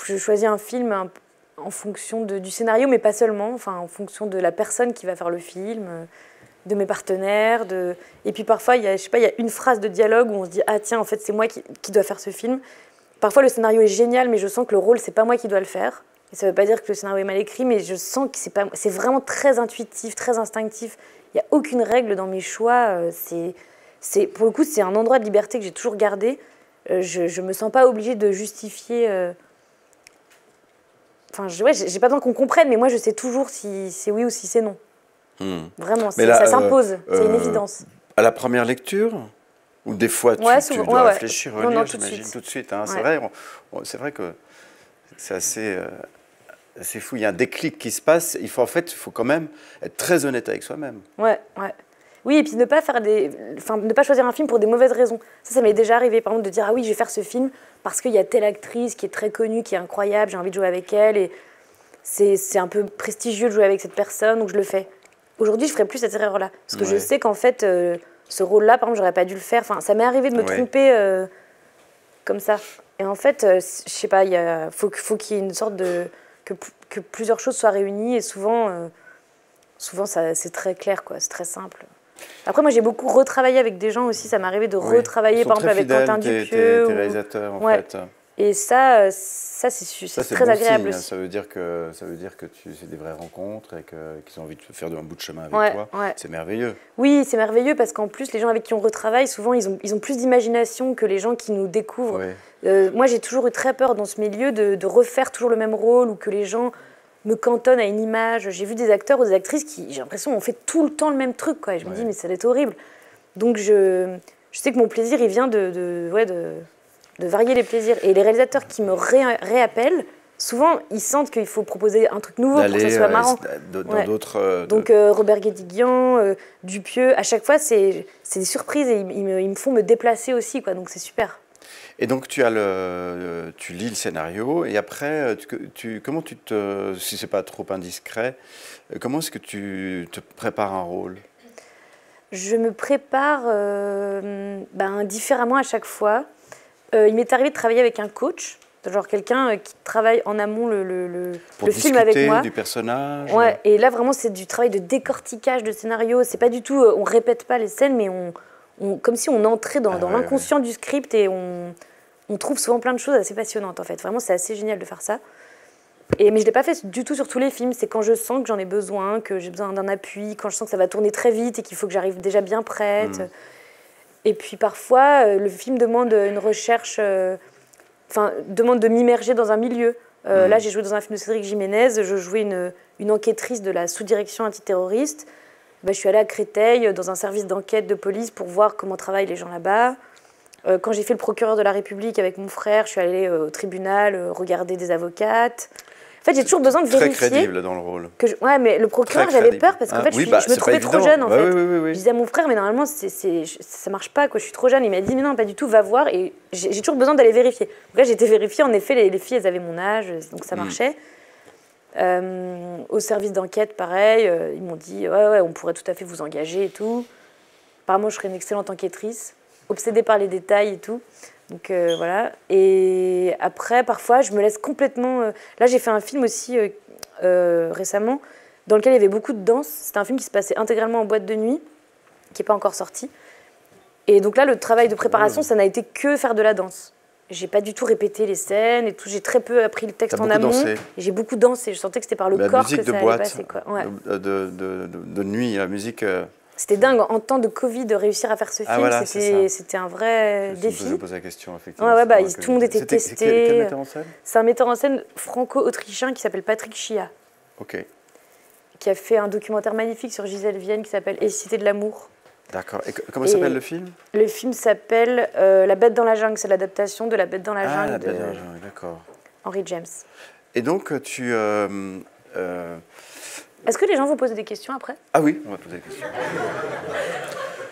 [SPEAKER 2] je choisis un film en fonction du scénario, mais pas seulement, enfin, en fonction de la personne qui va faire le film, de mes partenaires. Et puis parfois, il y a une phrase de dialogue où on se dit « Ah tiens, en fait, c'est moi qui dois faire ce film ». Parfois, le scénario est génial, mais je sens que le rôle, c'est pas moi qui dois le faire. Et ça ne veut pas dire que le scénario est mal écrit, mais je sens que c'est vraiment très intuitif, très instinctif. Il n'y a aucune règle dans mes choix. Pour le coup, c'est un endroit de liberté que j'ai toujours gardé. Je ne me sens pas obligée de justifier... Enfin, j'ai pas besoin qu'on comprenne, mais moi, je sais toujours si c'est oui ou si c'est non. Vraiment, ça s'impose, c'est une évidence.
[SPEAKER 1] À la première lecture? Ou des fois, tu dois réfléchir, relire, j'imagine, tout de suite. Hein. C'est vrai que c'est assez fou. Il y a un déclic qui se passe. Il faut quand même être très honnête avec soi-même.
[SPEAKER 2] Ouais. Oui, et puis ne pas choisir un film pour des mauvaises raisons. Ça m'est déjà arrivé, par exemple, de dire « Ah oui, je vais faire ce film parce qu'il y a telle actrice qui est très connue, qui est incroyable, j'ai envie de jouer avec elle, et c'est un peu prestigieux de jouer avec cette personne, donc je le fais. » Aujourd'hui, je ne ferai plus cette erreur-là. Parce que je sais qu'en fait, ce rôle-là, par exemple, j'aurais pas dû le faire. Enfin, ça m'est arrivé de me tromper comme ça. Et en fait, je sais pas, faut qu'il y ait une sorte de... Que plusieurs choses soient réunies. Et souvent c'est très clair, quoi. C'est très simple. Après, moi, j'ai beaucoup retravaillé avec des gens aussi. Ça m'est arrivé de retravailler, par exemple, avec Quentin Dupieux.
[SPEAKER 1] Tes réalisateurs, en fait.
[SPEAKER 2] Et ça c'est très agréable aussi.
[SPEAKER 1] Ça veut dire que c'est des vraies rencontres et qu'ils ont envie de faire un bout de chemin avec toi. C'est merveilleux.
[SPEAKER 2] Oui, c'est merveilleux parce qu'en plus, les gens avec qui on retravaille, souvent, ils ont plus d'imagination que les gens qui nous découvrent. Moi, j'ai toujours eu très peur dans ce milieu de refaire toujours le même rôle ou que les gens me cantonnent à une image. J'ai vu des acteurs ou des actrices qui, j'ai l'impression, ont fait tout le temps le même truc, quoi. Et je me dis, mais ça doit être horrible. Donc, je sais que mon plaisir, il vient de varier les plaisirs. Et les réalisateurs qui me réappellent, souvent, ils sentent qu'il faut proposer un truc nouveau pour que ça soit marrant.
[SPEAKER 1] Dans d'autres...
[SPEAKER 2] Donc, Robert Guédiguian, Dupieux, à chaque fois, c'est des surprises et ils me font me déplacer aussi, quoi. Donc, c'est super.
[SPEAKER 1] Et donc, tu lis le scénario et après, comment si c'est pas trop indiscret, comment est-ce que tu te prépares un rôle?
[SPEAKER 2] Je me prépare différemment à chaque fois. Il m'est arrivé de travailler avec un coach, genre quelqu'un qui travaille en amont le film avec moi.
[SPEAKER 1] Du personnage.
[SPEAKER 2] Ouais, et là vraiment c'est du travail de décortiquage de scénario. C'est pas du tout, on répète pas les scènes, mais comme si on entrait dans l'inconscient du script et on trouve souvent plein de choses assez passionnantes en fait. Vraiment c'est assez génial de faire ça. Mais je l'ai pas fait du tout sur tous les films. C'est quand je sens que j'en ai besoin, que j'ai besoin d'un appui, quand je sens que ça va tourner très vite et qu'il faut que j'arrive déjà bien prête. Et puis parfois, le film demande une recherche, demande de m'immerger dans un milieu. Là, j'ai joué dans un film de Cédric Jiménez, je jouais une enquêtrice de la sous-direction antiterroriste. Je suis allée à Créteil, dans un service d'enquête de police, pour voir comment travaillent les gens là-bas. Quand j'ai fait le procureur de la République avec mon frère, je suis allée au tribunal regarder des avocates. En fait, j'ai toujours besoin de vérifier.
[SPEAKER 1] Très crédible dans le rôle.
[SPEAKER 2] Ouais, mais le procureur, j'avais peur parce qu'en fait, je me trouvais trop jeune. En fait.
[SPEAKER 1] Oui.
[SPEAKER 2] Je disais à mon frère, mais normalement, ça marche pas, quoi. Je suis trop jeune. Il m'a dit, mais non, pas du tout, va voir. Et j'ai toujours besoin d'aller vérifier. Donc là, j'ai été vérifiée. En effet, les filles, elles avaient mon âge, donc ça marchait. Au service d'enquête, pareil, ils m'ont dit ouais, on pourrait tout à fait vous engager et tout. Apparemment, je serais une excellente enquêtrice, obsédée par les détails et tout. Donc voilà. Et après, parfois, je me laisse complètement... Là, j'ai fait un film aussi récemment, dans lequel il y avait beaucoup de danse. C'était un film qui se passait intégralement en boîte de nuit, qui n'est pas encore sorti. Et donc là, le travail de préparation, ça n'a été que faire de la danse. J'ai pas du tout répété les scènes et tout. J'ai très peu appris le texte en amont. J'ai beaucoup dansé. Je sentais que c'était par le corps que ça allait passer. Quoi. Ouais.
[SPEAKER 1] De nuit, la musique...
[SPEAKER 2] C'était dingue. En temps de Covid, de réussir à faire ce film, voilà, c'était un vrai défi.
[SPEAKER 1] Je me posais la question, effectivement.
[SPEAKER 2] Ouais, bah, tout le monde était testé.
[SPEAKER 1] Quel metteur en scène ?
[SPEAKER 2] C'est un metteur en scène franco-autrichien qui s'appelle Patrick Chia.
[SPEAKER 1] Ok.
[SPEAKER 2] Qui a fait un documentaire magnifique sur Gisèle Vienne qui s'appelle Et Cité de l'amour.
[SPEAKER 1] D'accord. Et comment s'appelle le film ?
[SPEAKER 2] Le film s'appelle La Bête dans la jungle. C'est l'adaptation de La Bête dans la jungle.
[SPEAKER 1] La Bête dans la jungle, d'accord.
[SPEAKER 2] Henry James.
[SPEAKER 1] Et donc, tu...
[SPEAKER 2] Est-ce que les gens vous posent des questions après ?
[SPEAKER 1] Ah oui, on va poser des questions.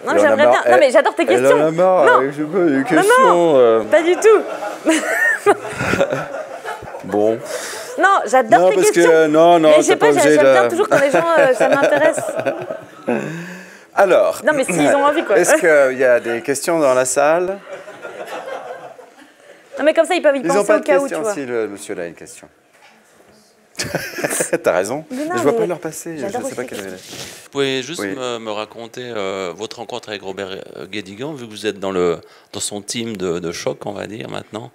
[SPEAKER 2] Non, j'aimerais bien. Non, mais j'adore tes questions.
[SPEAKER 1] Elle en a marre, je veux pas des questions.
[SPEAKER 2] Non, pas du tout.
[SPEAKER 1] Bon.
[SPEAKER 2] Non, j'adore tes questions.
[SPEAKER 1] Non,
[SPEAKER 2] mais je sais pas, j'aime bien toujours quand les gens, ça m'intéresse.
[SPEAKER 1] Alors.
[SPEAKER 2] Non, mais s'ils ont envie, quoi.
[SPEAKER 1] Est-ce qu'il y a des questions dans la salle ?
[SPEAKER 2] Non, mais comme ça, ils peuvent y penser au cas où, tu vois.
[SPEAKER 1] Si le monsieur là a une question. T'as raison. Je vois pas leur passer. Je ne sais pas quelle est.
[SPEAKER 3] Vous pouvez juste me raconter votre rencontre avec Robert Guédiguian, vu que vous êtes dans son team de choc, on va dire, maintenant.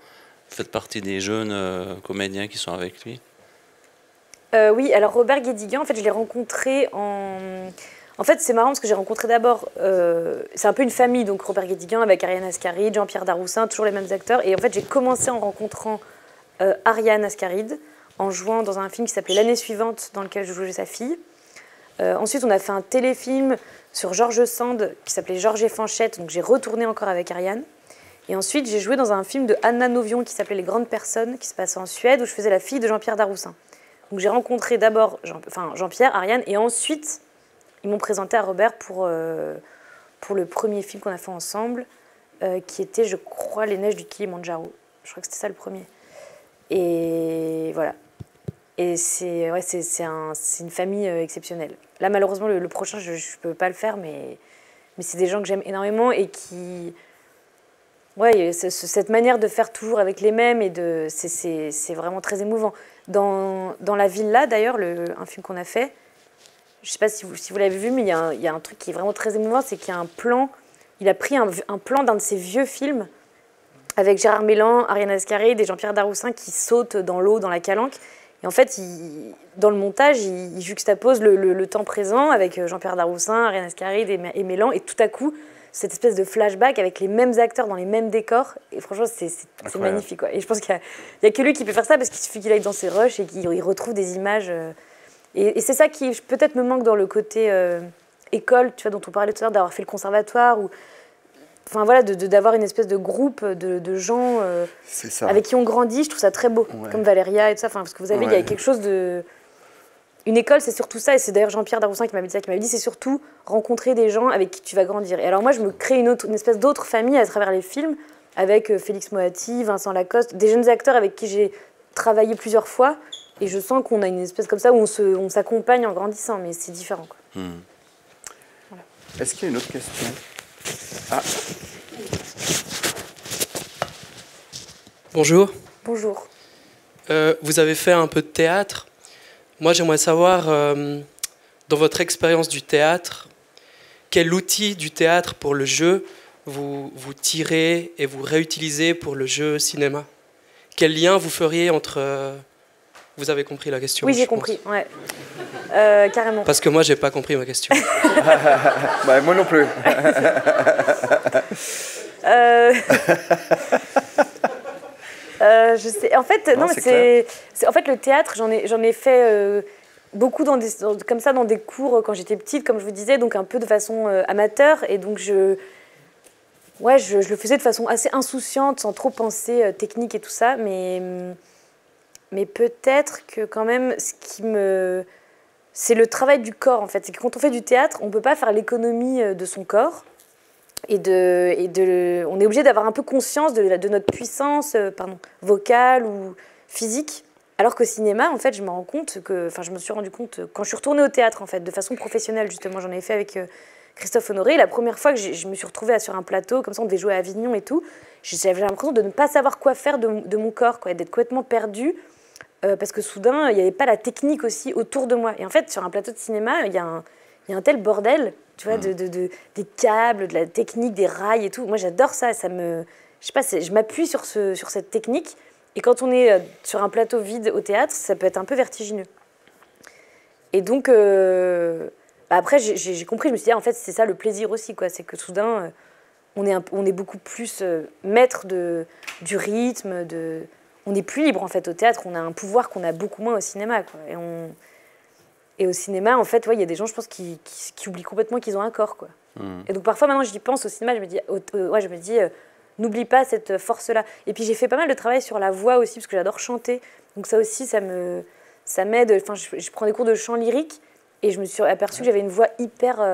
[SPEAKER 3] Vous faites partie des jeunes comédiens qui sont avec lui.
[SPEAKER 2] Oui, alors Robert Guédiguian, en fait, je l'ai rencontré En fait, c'est marrant parce que j'ai rencontré d'abord... c'est un peu une famille, donc Robert Guédiguian avec Ariane Ascaride, Jean-Pierre Daroussin, toujours les mêmes acteurs. Et en fait, j'ai commencé en rencontrant Ariane Ascaride, en jouant dans un film qui s'appelait L'année suivante, dans lequel je jouais sa fille. Ensuite, on a fait un téléfilm sur Georges Sand, qui s'appelait Georges et Fanchette, donc j'ai retourné encore avec Ariane. Et ensuite, j'ai joué dans un film de Anna Novion qui s'appelait Les Grandes Personnes, qui se passait en Suède, où je faisais la fille de Jean-Pierre Daroussin. Donc j'ai rencontré d'abord Jean-Pierre, Ariane, et ensuite, ils m'ont présenté à Robert pour le premier film qu'on a fait ensemble, qui était, je crois, Les Neiges du Kilimandjaro. Je crois que c'était ça le premier. Et voilà. Et c'est une famille exceptionnelle. Là, malheureusement, le prochain, je ne peux pas le faire, mais c'est des gens que j'aime énormément et qui... Ouais, cette manière de faire toujours avec les mêmes, c'est vraiment très émouvant. Dans La Villa, d'ailleurs, un film qu'on a fait, je ne sais pas si vous l'avez vu, mais il y a un truc qui est vraiment très émouvant, c'est qu'il y a un plan, il a pris un plan d'un de ses vieux films, avec Gérard Mélan, Ariane Ascaride et Jean-Pierre Daroussin qui sautent dans l'eau, dans la calanque. Et en fait, dans le montage, il juxtapose le temps présent avec Jean-Pierre Daroussin, Ariane Ascaride et Mélan. Et tout à coup, cette espèce de flashback avec les mêmes acteurs dans les mêmes décors. Et franchement, c'est magnifique, quoi. Et je pense qu'il n'y a que lui qui peut faire ça, parce qu'il suffit qu'il aille dans ses rushs et qu'il retrouve des images. Et c'est ça qui peut-être me manque dans le côté école, tu vois, dont on parlait tout à l'heure, d'avoir fait le conservatoire ou... Enfin voilà, d'avoir une espèce de groupe de gens avec qui on grandit, je trouve ça très beau, comme Valéria et tout ça. Enfin, parce que vous avez, il y a quelque chose de... Une école, c'est surtout ça, et c'est d'ailleurs Jean-Pierre Daroussin qui m'avait dit ça, qui m'avait dit, c'est surtout rencontrer des gens avec qui tu vas grandir. Et alors moi, je me crée une espèce d'autre famille à travers les films, avec Félix Moati, Vincent Lacoste, des jeunes acteurs avec qui j'ai travaillé plusieurs fois, et je sens qu'on a une espèce comme ça où on s'accompagne en grandissant, mais c'est différent, quoi.
[SPEAKER 1] Voilà. Est-ce qu'il y a une autre question ? Ah.
[SPEAKER 4] Bonjour.
[SPEAKER 2] Bonjour.
[SPEAKER 4] Vous avez fait un peu de théâtre. Moi, j'aimerais savoir, dans votre expérience du théâtre, quel outil du théâtre pour le jeu vous tirez et vous réutilisez pour le jeu cinéma ? Quel lien vous feriez entre... Vous avez compris la question ?
[SPEAKER 2] Oui, j'ai compris, ouais. Carrément.
[SPEAKER 4] Parce que moi, j'ai pas compris ma question.
[SPEAKER 1] Bah, moi non plus.
[SPEAKER 2] Je sais. En fait, non, mais en fait, le théâtre, j'en ai fait beaucoup comme ça dans des cours quand j'étais petite, comme je vous disais, donc un peu de façon amateur, et donc je le faisais de façon assez insouciante, sans trop penser technique et tout ça, mais peut-être que quand même, c'est le travail du corps, en fait. C'est que quand on fait du théâtre, on ne peut pas faire l'économie de son corps. On est obligé d'avoir un peu conscience de notre puissance vocale ou physique. Alors qu'au cinéma, en fait, je me rends compte que, enfin, je me suis rendu compte quand je suis retournée au théâtre, en fait, de façon professionnelle, justement, j'en avais fait avec Christophe Honoré. La première fois que je me suis retrouvée sur un plateau, comme ça, on devait jouer à Avignon et tout, j'avais l'impression de ne pas savoir quoi faire de mon corps, quoi, d'être complètement perdue, parce que soudain, il n'y avait pas la technique aussi autour de moi. Et en fait, sur un plateau de cinéma, il y a un tel bordel, tu vois, des câbles, de la technique, des rails et tout. Moi, j'adore ça. Ça me, je sais pas, je m'appuie sur cette technique. Et quand on est sur un plateau vide au théâtre, ça peut être un peu vertigineux. Et donc, après, j'ai compris, je me suis dit, en fait, c'est ça le plaisir aussi, quoi. C'est que soudain, on est beaucoup plus maître du rythme, on est plus libre, en fait, au théâtre. On a un pouvoir qu'on a beaucoup moins au cinéma, quoi. Et au cinéma, en fait, il y a des gens, je pense, qui oublient complètement qu'ils ont un corps, quoi. Et donc, parfois, maintenant, j'y pense au cinéma, je me dis n'oublie pas cette force-là. Et puis j'ai fait pas mal de travail sur la voix aussi, parce que j'adore chanter. Donc ça aussi, ça m'aide. Enfin, je prends des cours de chant lyrique, et je me suis aperçue que j'avais une voix hyper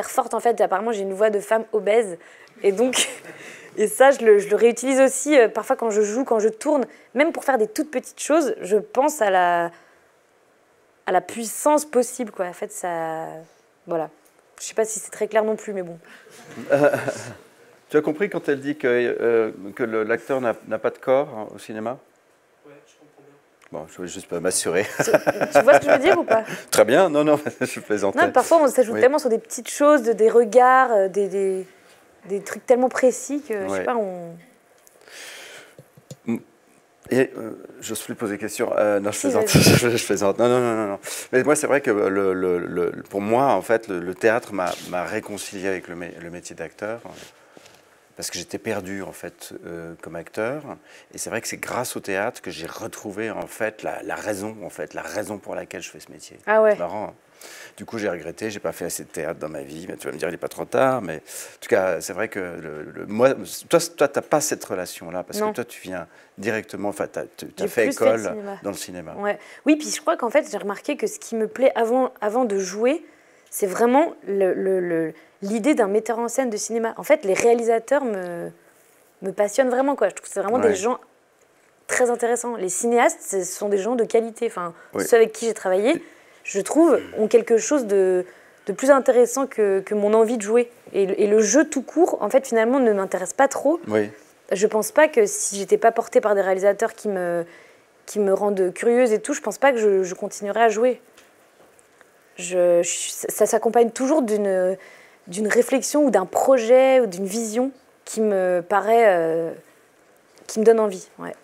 [SPEAKER 2] forte, en fait. Apparemment, j'ai une voix de femme obèse. Et donc, et ça, je le réutilise aussi parfois quand je joue, quand je tourne. Même pour faire des toutes petites choses, je pense à la puissance possible, quoi. En fait, ça... Voilà. Je sais pas si c'est très clair non plus, mais bon.
[SPEAKER 1] Tu as compris quand elle dit que l'acteur n'a pas de corps hein, au cinéma?
[SPEAKER 4] Oui, je comprends bien.
[SPEAKER 1] Bon, je voulais juste m'assurer.
[SPEAKER 2] Tu vois ce que je veux dire ou pas?
[SPEAKER 1] Très bien, non, je plaisantais.
[SPEAKER 2] Non, parfois on s'ajoute tellement sur des petites choses, des regards, des trucs tellement précis que, je sais pas, on...
[SPEAKER 1] Et j'ose plus poser question. Non, je plaisante. Je plaisante. Non. Mais moi, c'est vrai que pour moi, en fait, le théâtre m'a réconcilié avec le métier d'acteur. Parce que j'étais perdu, en fait, comme acteur. Et c'est vrai que c'est grâce au théâtre que j'ai retrouvé, en fait, la raison pour laquelle je fais ce métier.
[SPEAKER 2] Ah ouais.
[SPEAKER 1] C'est marrant, hein. Du coup, j'ai regretté, j'ai pas fait assez de théâtre dans ma vie. Mais tu vas me dire, il n'est pas trop tard. Mais en tout cas, c'est vrai que moi, toi, tu n'as pas cette relation-là. Parce que toi, tu viens directement, enfin, tu as fait école dans le cinéma.
[SPEAKER 2] Ouais. Oui, puis je crois qu'en fait, j'ai remarqué que ce qui me plaît avant de jouer, c'est vraiment l'idée d'un metteur en scène de cinéma. En fait, les réalisateurs me passionnent vraiment, quoi. Je trouve que c'est vraiment des gens très intéressants. Les cinéastes, ce sont des gens de qualité. Enfin, ceux avec qui j'ai travaillé, je trouve, ont quelque chose de plus intéressant que mon envie de jouer. Et le jeu tout court, en fait, finalement, ne m'intéresse pas trop.
[SPEAKER 1] Oui.
[SPEAKER 2] Je pense pas que si j'étais pas portée par des réalisateurs qui me rendent curieuse et tout, je pense pas que je continuerais à jouer. Ça s'accompagne toujours d'une réflexion ou d'un projet ou d'une vision qui me paraît, qui me donne envie. Ouais.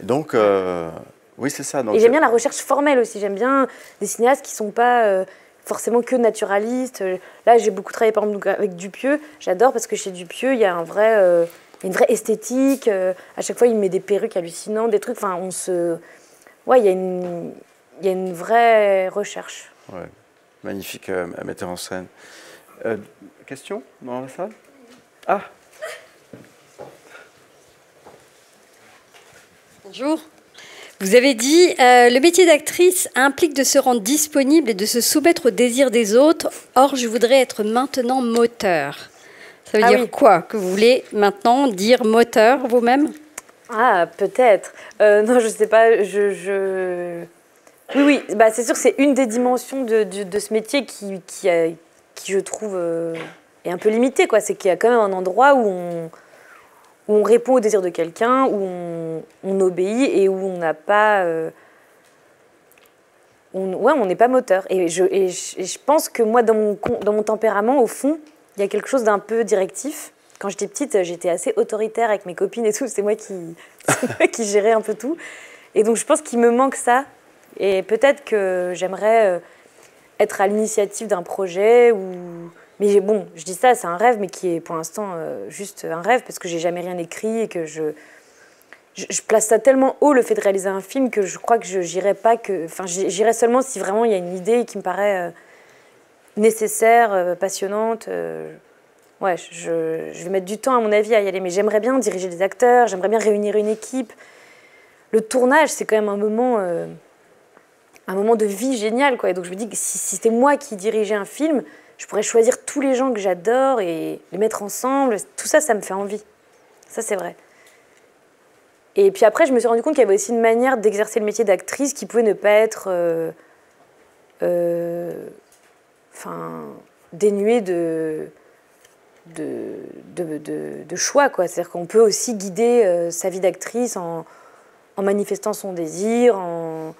[SPEAKER 1] Et donc, oui, c'est ça. Donc,
[SPEAKER 2] et j'aime bien la recherche formelle aussi. J'aime bien des cinéastes qui ne sont pas forcément que naturalistes. Là, j'ai beaucoup travaillé par exemple avec Dupieux. J'adore parce que chez Dupieux, il y a une vraie esthétique. À chaque fois, il met des perruques hallucinantes, des trucs. Enfin, ouais, il y a une vraie recherche.
[SPEAKER 1] Ouais. Magnifique metteur en scène. Question dans la salle? Ah.
[SPEAKER 5] Bonjour. Vous avez dit le métier d'actrice implique de se rendre disponible et de se soumettre aux désirs des autres. Or, je voudrais être maintenant moteur. Ça veut dire quoi? Que vous voulez maintenant dire moteur vous-même?
[SPEAKER 2] Ah, peut-être. Non, je sais pas. Oui, bah, c'est sûr que c'est une des dimensions de ce métier qui je trouve, est un peu limitée, quoi. C'est qu'il y a quand même un endroit où on répond au désir de quelqu'un, où on obéit et où on n'a pas... on n'est pas moteur. Et je pense que moi, dans mon tempérament, au fond, il y a quelque chose d'un peu directif. Quand j'étais petite, j'étais assez autoritaire avec mes copines et tout. C'est moi qui gérais un peu tout. Et donc, je pense qu'il me manque ça. Et peut-être que j'aimerais être à l'initiative d'un projet. Mais bon, je dis ça, c'est un rêve, mais qui est pour l'instant juste un rêve, parce que j'ai jamais rien écrit et que je place ça tellement haut, le fait de réaliser un film, que je crois que j'irai pas que... Enfin, j'irai seulement si vraiment il y a une idée qui me paraît nécessaire, passionnante. Ouais, je vais mettre du temps, à mon avis, à y aller. Mais j'aimerais bien diriger des acteurs, j'aimerais bien réunir une équipe. Le tournage, c'est quand même un moment de vie génial, quoi. Et donc je me dis que si c'était moi qui dirigeais un film, je pourrais choisir tous les gens que j'adore et les mettre ensemble. Tout ça, ça me fait envie. Ça, c'est vrai. Et puis après, je me suis rendu compte qu'il y avait aussi une manière d'exercer le métier d'actrice qui pouvait ne pas être dénuée de choix, quoi. C'est-à-dire qu'on peut aussi guider sa vie d'actrice en manifestant son désir, en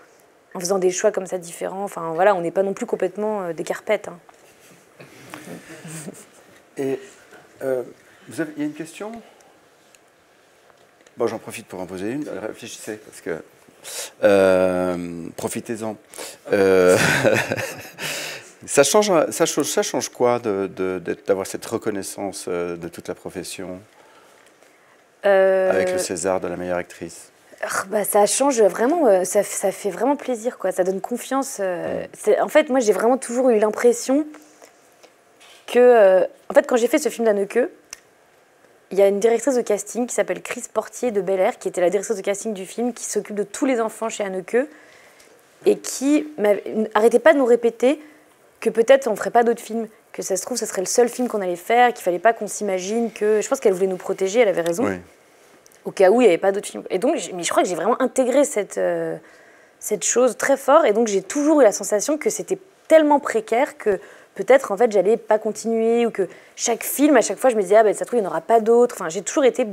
[SPEAKER 2] faisant des choix comme ça différents. Enfin, voilà, on n'est pas non plus complètement des carpettes. Hein.
[SPEAKER 1] Et il y a une question ? Bon, j'en profite pour en poser une. Réfléchissez, parce que... profitez-en. Ça change quoi d'avoir cette reconnaissance de toute la profession avec le César de la meilleure actrice?
[SPEAKER 2] Ça change vraiment, ça fait vraiment plaisir, quoi. Ça donne confiance. En fait, moi, j'ai vraiment toujours eu l'impression que... en fait, quand j'ai fait ce film d'Anneke, il y a une directrice de casting qui s'appelle Chris Portier de Bel Air, qui était la directrice de casting du film, qui s'occupe de tous les enfants chez Anneke, et qui n'arrêtait pas de nous répéter que peut-être on ne ferait pas d'autres films, que ça se trouve, ce serait le seul film qu'on allait faire, qu'il ne fallait pas qu'on s'imagine que... Je pense qu'elle voulait nous protéger, elle avait raison, oui. Au cas où il n'y avait pas d'autres films. Et donc, mais je crois que j'ai vraiment intégré cette chose très fort, et donc j'ai toujours eu la sensation que c'était tellement précaire que peut-être, en fait, j'allais pas continuer, ou que chaque film, à chaque fois, je me disais, ça se trouve, il n'y en aura pas d'autres. Enfin, j'ai toujours été... À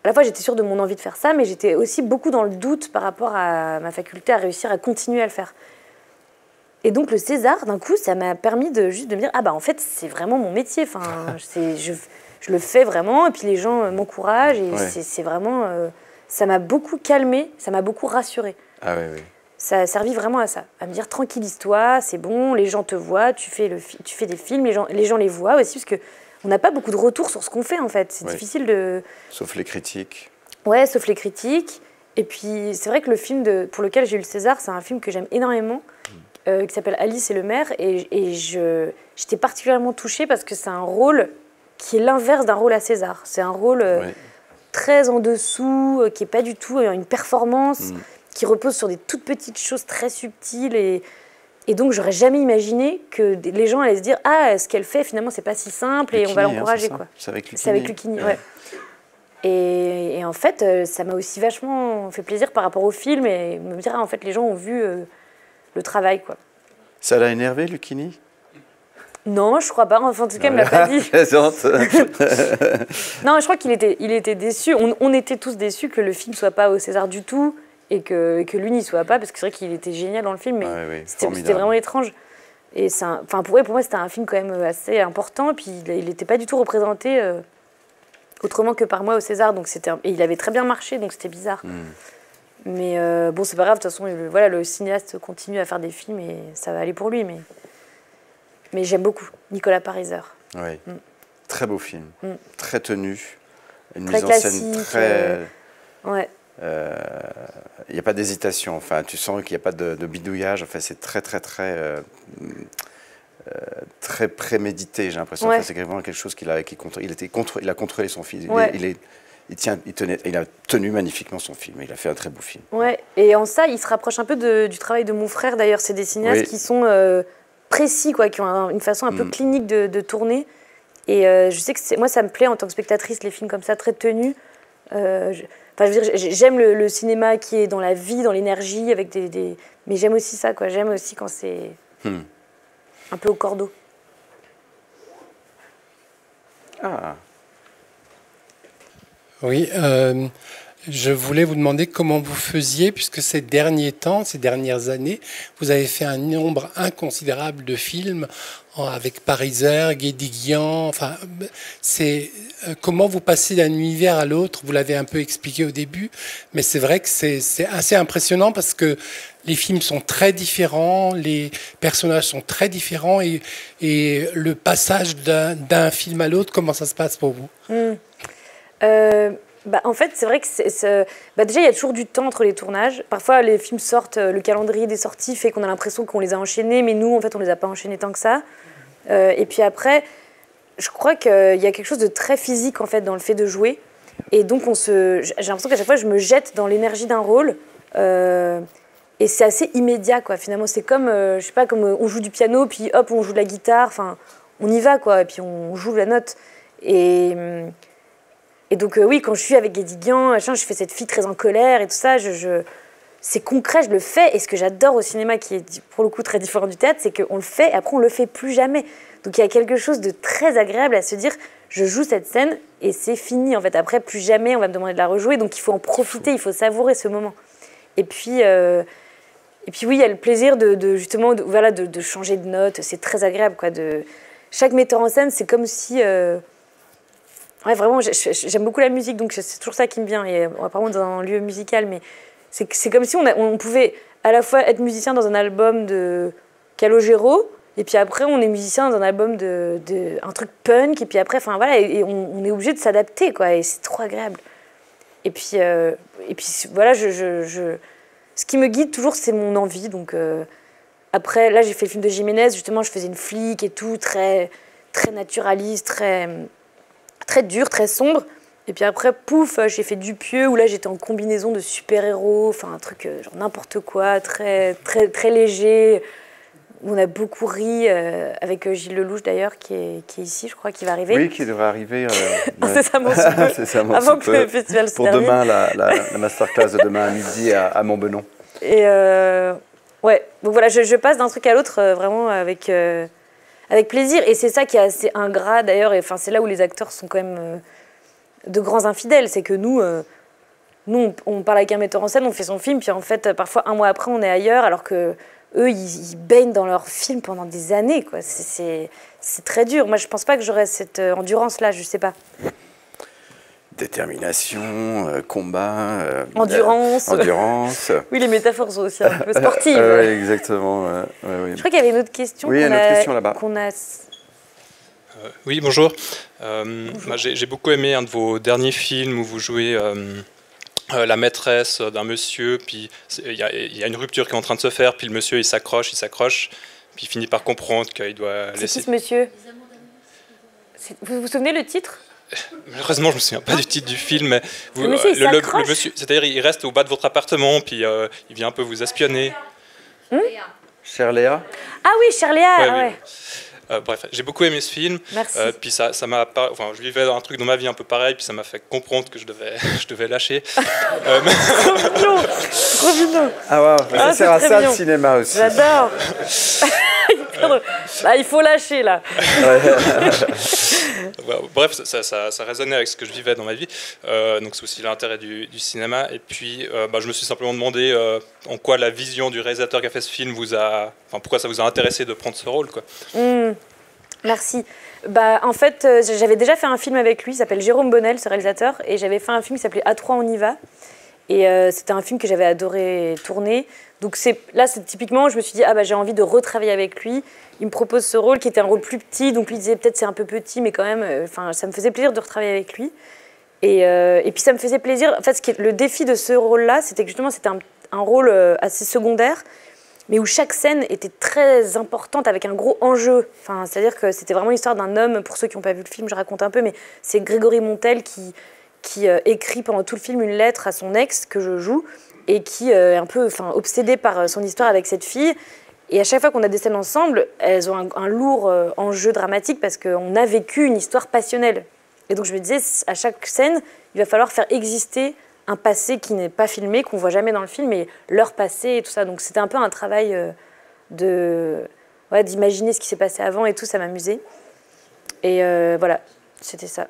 [SPEAKER 2] la fois, j'étais sûre de mon envie de faire ça, mais j'étais aussi beaucoup dans le doute par rapport à ma faculté à réussir à continuer à le faire. Et donc, le César, d'un coup, ça m'a permis juste de me dire, en fait, c'est vraiment mon métier. Enfin, je le fais vraiment, et puis les gens m'encouragent, et c'est vraiment... ça m'a beaucoup calmée, ça m'a beaucoup rassurée.
[SPEAKER 1] Ah oui, oui.
[SPEAKER 2] Ça a servi vraiment à ça, à me dire tranquillise-toi, c'est bon, les gens te voient, tu fais des films, les gens les voient aussi, parce qu'on n'a pas beaucoup de retours sur ce qu'on fait, en fait. C'est difficile de...
[SPEAKER 1] Sauf les critiques.
[SPEAKER 2] Ouais, sauf les critiques. Et puis, c'est vrai que le film pour lequel j'ai eu le César, c'est un film que j'aime énormément, qui s'appelle Alice et le maire, et j'étais particulièrement touchée parce que c'est un rôle qui est l'inverse d'un rôle à César. C'est un rôle très en dessous, qui n'est pas du tout une performance... qui repose sur des toutes petites choses très subtiles, et donc j'aurais jamais imaginé que les gens allaient se dire ce qu'elle fait finalement c'est pas si simple, et on va l'encourager, quoi.
[SPEAKER 1] C'est avec Lucchini.
[SPEAKER 2] C'est avec Lucchini, ouais. Et en fait ça m'a aussi vachement fait plaisir par rapport au film, et me dire en fait les gens ont vu le travail, quoi.
[SPEAKER 1] Ça l'a énervé, Lucchini?
[SPEAKER 2] Non, je crois pas. Enfin, en tout cas, il me l'a pas dit. Non, je crois qu'il était déçu. On était tous déçus que le film soit pas au César du tout, et que lui n'y soit pas, parce que c'est vrai qu'il était génial dans le film, mais c'était vraiment étrange. Et pour moi, c'était un film quand même assez important, et puis il n'était pas du tout représenté autrement que par moi au César, donc et il avait très bien marché, donc c'était bizarre. Mais bon, c'est pas grave, de toute façon, le cinéaste continue à faire des films, et ça va aller pour lui, mais j'aime beaucoup Nicolas Pariser.
[SPEAKER 1] Oui, très beau film, très tenu, une
[SPEAKER 2] très
[SPEAKER 1] mise en scène très...
[SPEAKER 2] Ouais.
[SPEAKER 1] Il n'y a pas d'hésitation, enfin, tu sens qu'il n'y a pas de bidouillage, enfin, c'est très prémédité, j'ai l'impression. Enfin, c'est vraiment quelque chose il a contrôlé son film, il a tenu magnifiquement son film, il a fait un très beau film.
[SPEAKER 2] Ouais, et en ça, il se rapproche un peu du travail de mon frère, d'ailleurs. C'est des cinéastes qui sont précis, quoi, qui ont une façon un peu clinique de tourner, et je sais que moi, ça me plaît en tant que spectatrice, les films comme ça, très tenus. Enfin, je veux dire, j'aime le cinéma qui est dans la vie, dans l'énergie, avec mais j'aime aussi ça, quoi. J'aime aussi quand c'est un peu au cordeau.
[SPEAKER 1] Ah.
[SPEAKER 6] Oui, je voulais vous demander comment vous faisiez, puisque ces dernières années, vous avez fait un nombre inconsidérable de films avec Pariser, Guédiguian. Enfin, comment vous passez d'un univers à l'autre. Vous l'avez un peu expliqué au début, mais c'est vrai que c'est assez impressionnant parce que les films sont très différents, les personnages sont très différents, et le passage d'un film à l'autre, comment ça se passe pour vous?
[SPEAKER 2] En fait, c'est vrai que déjà, il y a toujours du temps entre les tournages. Parfois, les films sortent, le calendrier des sorties fait qu'on a l'impression qu'on les a enchaînés, mais nous, en fait, on les a pas enchaînés tant que ça. Et puis après, je crois qu'il y a quelque chose de très physique, en fait, dans le fait de jouer. Et donc, j'ai l'impression qu'à chaque fois, je me jette dans l'énergie d'un rôle. Et c'est assez immédiat, quoi. Finalement, c'est comme, je sais pas, comme on joue du piano, puis hop, on joue de la guitare. Enfin, on y va, quoi. Et puis, on joue la note. Et Et donc, oui, quand je suis avec Guédiguian, je fais cette fille très en colère et tout ça, c'est concret, je le fais. Et ce que j'adore au cinéma, qui est pour le coup très différent du théâtre, c'est qu'on le fait et après on le fait plus jamais. Donc il y a quelque chose de très agréable à se dire, je joue cette scène et c'est fini. En fait, après, plus jamais on va me demander de la rejouer. Donc il faut en profiter, il faut savourer ce moment. Et puis oui, il y a le plaisir justement de changer de note. C'est très agréable, quoi. Chaque metteur en scène, c'est comme si... Ouais, vraiment, j'aime beaucoup la musique, donc c'est toujours ça qui me vient. Et apparemment dans un lieu musical, mais c'est comme si on pouvait à la fois être musicien dans un album de Calogero, et puis après on est musicien dans un album un truc punk, et puis après, enfin voilà, et on est obligé de s'adapter, quoi. Et c'est trop agréable. Et puis voilà, ce qui me guide toujours, c'est mon envie. Donc après, là, j'ai fait le film de Jiménez. Justement, je faisais une flic et tout, très très naturaliste, très dur, très sombre. Et puis après, pouf, j'ai fait Dupieux, où là, j'étais en combinaison de super-héros, enfin un truc genre n'importe quoi, très, très, très léger, où on a beaucoup ri, avec Gilles Lelouch d'ailleurs, qui est ici, je crois, qui va arriver.
[SPEAKER 1] Oui, qui devrait arriver.
[SPEAKER 2] Incessamment avant que le festival se termine.
[SPEAKER 1] Pour demain, la masterclass de demain à midi à Montbenon.
[SPEAKER 2] Et ouais, donc voilà, je passe d'un truc à l'autre vraiment avec plaisir. Et c'est ça qui est assez ingrat d'ailleurs, et enfin, c'est là où les acteurs sont quand même... de grands infidèles, c'est que nous on parle avec un metteur en scène, on fait son film, puis en fait, parfois un mois après, on est ailleurs, alors que eux, ils baignent dans leur film pendant des années, quoi. C'est très dur. Moi, je pense pas que j'aurais cette endurance-là, je sais pas.
[SPEAKER 1] Détermination, combat...
[SPEAKER 2] endurance. Oui, les métaphores sont aussi un peu sportives.
[SPEAKER 1] Oui, exactement. Oui.
[SPEAKER 2] Je crois qu'il y avait une autre question.
[SPEAKER 1] Oui, il y a une autre question là-bas.
[SPEAKER 7] Oui, bonjour. Moi, j'ai beaucoup aimé un de vos derniers films où vous jouez la maîtresse d'un monsieur, puis il y a une rupture qui est en train de se faire, puis le monsieur il s'accroche, puis il finit par comprendre qu'il doit laisser...
[SPEAKER 2] C'est qui ce monsieur? Vous vous souvenez le titre?
[SPEAKER 7] Malheureusement, je ne me souviens pas du titre du film, mais
[SPEAKER 2] le monsieur,
[SPEAKER 7] le monsieur, c'est-à-dire il reste au bas de votre appartement, puis il vient un peu vous espionner.
[SPEAKER 1] Chère Léa?
[SPEAKER 2] Ah oui, Chère Léa, ouais.
[SPEAKER 7] Bref, j'ai beaucoup aimé ce film.
[SPEAKER 2] Merci.
[SPEAKER 7] Puis ça m'a pas, enfin, je vivais un truc dans ma vie un peu pareil, puis ça m'a fait comprendre que je devais lâcher.
[SPEAKER 2] Trop mignon.
[SPEAKER 1] Ah waouh, ça sert à ça le cinéma aussi.
[SPEAKER 2] J'adore. Là, il faut lâcher là.
[SPEAKER 7] Bref, ça résonnait avec ce que je vivais dans ma vie. Donc c'est aussi l'intérêt du cinéma. Et puis, je me suis simplement demandé en quoi la vision du réalisateur qui a fait ce film pourquoi ça vous a intéressé de prendre ce rôle, quoi.
[SPEAKER 2] Merci. En fait, j'avais déjà fait un film avec lui, il s'appelle Jérôme Bonnel, ce réalisateur, et j'avais fait un film qui s'appelait À 3 on y va. Et c'était un film que j'avais adoré tourner. Donc là, typiquement, je me suis dit, j'ai envie de retravailler avec lui. Il me propose ce rôle qui était un rôle plus petit, donc lui disait peut-être c'est un peu petit, mais quand même, ça me faisait plaisir de retravailler avec lui. Et puis ça me faisait plaisir. En fait, le défi de ce rôle-là, c'était que justement, c'était un rôle assez secondaire, mais où chaque scène était très importante avec un gros enjeu. C'est-à-dire que c'était vraiment l'histoire d'un homme, pour ceux qui n'ont pas vu le film, je raconte un peu, mais c'est Grégory Montel qui écrit pendant tout le film une lettre à son ex, que je joue, et qui est un peu obsédé par son histoire avec cette fille. Et à chaque fois qu'on a des scènes ensemble, elles ont un lourd enjeu dramatique parce qu'on a vécu une histoire passionnelle. Et donc je me disais, à chaque scène, il va falloir faire exister un passé qui n'est pas filmé, qu'on ne voit jamais dans le film, mais leur passé et tout ça. Donc c'était un peu un travail d'imaginer ce qui s'est passé avant et tout, ça m'amusait. Et voilà, c'était ça.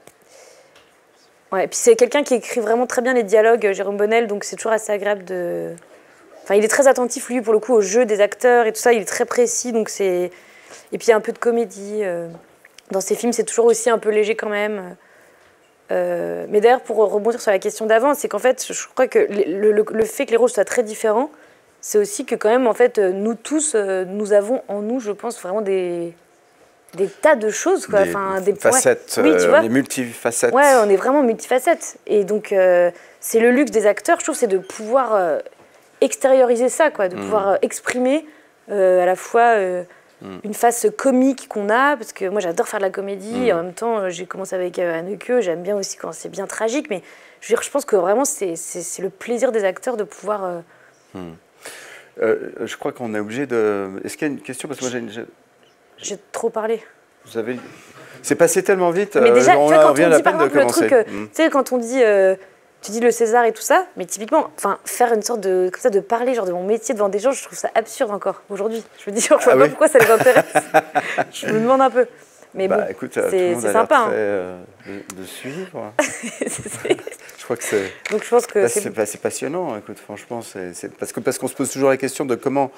[SPEAKER 2] Ouais, et puis c'est quelqu'un qui écrit vraiment très bien les dialogues, Jérôme Bonnel, donc c'est toujours assez agréable de... il est très attentif, lui, pour le coup, au jeu des acteurs et tout ça, il est très précis, donc c'est... Et puis il y a un peu de comédie. Dans ces films, c'est toujours aussi un peu léger quand même. Mais d'ailleurs, pour rebondir sur la question d'avant, c'est qu'en fait, je crois que le fait que les rôles soient très différents, c'est aussi que quand même, en fait, nous tous, nous avons en nous, je pense, vraiment des tas de choses, quoi.
[SPEAKER 1] Des facettes,
[SPEAKER 2] oui, tu vois,
[SPEAKER 1] des multifacettes.
[SPEAKER 2] Ouais, on est vraiment multifacettes. Et donc, c'est le luxe des acteurs, je trouve, c'est de pouvoir extérioriser ça, quoi, de pouvoir exprimer à la fois une face comique qu'on a, parce que moi, j'adore faire de la comédie, et en même temps, j'ai commencé avec Haneke, j'aime bien aussi quand c'est bien tragique, mais je pense que vraiment, c'est le plaisir des acteurs de pouvoir...
[SPEAKER 1] Je crois qu'on est obligé de... Est-ce qu'il y a une question? Parce que moi,
[SPEAKER 2] J'ai trop parlé.
[SPEAKER 1] C'est passé tellement vite,
[SPEAKER 2] mais déjà,
[SPEAKER 1] on vient à peine de commencer.
[SPEAKER 2] Tu sais, quand on dit, tu dis le César et tout ça, mais typiquement, faire une sorte de, comme ça, de parler genre de mon métier devant des gens, je trouve ça absurde encore aujourd'hui. Je me dis, je vois pas pourquoi ça les intéresse. Je me demande un peu. Mais bon,
[SPEAKER 1] écoute,
[SPEAKER 2] c'est sympa.
[SPEAKER 1] De suivre. Je crois que c'est.
[SPEAKER 2] Donc je pense que
[SPEAKER 1] c'est passionnant. Écoute, franchement, c'est parce qu'on se pose toujours la question de comment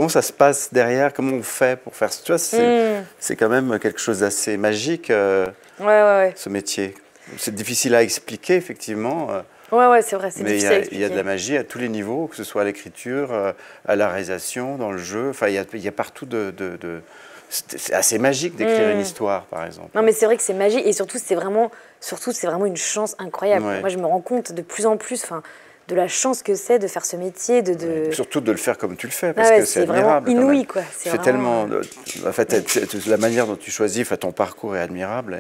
[SPEAKER 1] ça se passe derrière, comment on fait pour faire. Tu vois, c'est quand même quelque chose d'assez magique. Ce métier. C'est difficile à expliquer, effectivement.
[SPEAKER 2] Ouais, c'est vrai.
[SPEAKER 1] Mais il y a de la magie à tous les niveaux, que ce soit à l'écriture, à la réalisation, dans le jeu. Enfin, il y a partout c'est assez magique d'écrire une histoire, par exemple.
[SPEAKER 2] Non, mais c'est vrai que c'est magique et surtout, c'est vraiment une chance incroyable. Ouais. Moi, je me rends compte de plus en plus de la chance que c'est de faire ce métier.
[SPEAKER 1] Surtout de le faire comme tu le fais, parce que c'est admirable.
[SPEAKER 2] Vraiment inouï, quoi.
[SPEAKER 1] C'est tellement... En fait, la manière dont tu choisis, ton parcours est admirable.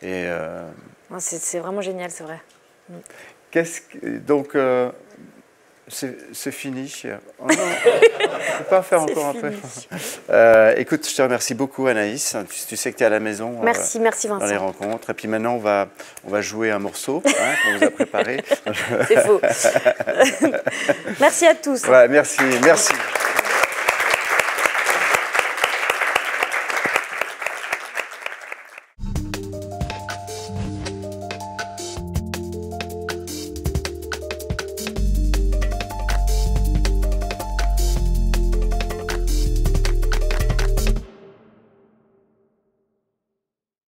[SPEAKER 2] C'est vraiment génial, c'est vrai.
[SPEAKER 1] Donc... c'est fini. Oh non, on peut pas faire encore un peu. Écoute, je te remercie beaucoup, Anaïs. Tu sais que tu es à la maison.
[SPEAKER 2] Merci Vincent.
[SPEAKER 1] Dans les rencontres. Et puis maintenant, on va jouer un morceau qu'on vous a préparé.
[SPEAKER 2] C'est faux. Merci à tous.
[SPEAKER 1] Ouais, merci.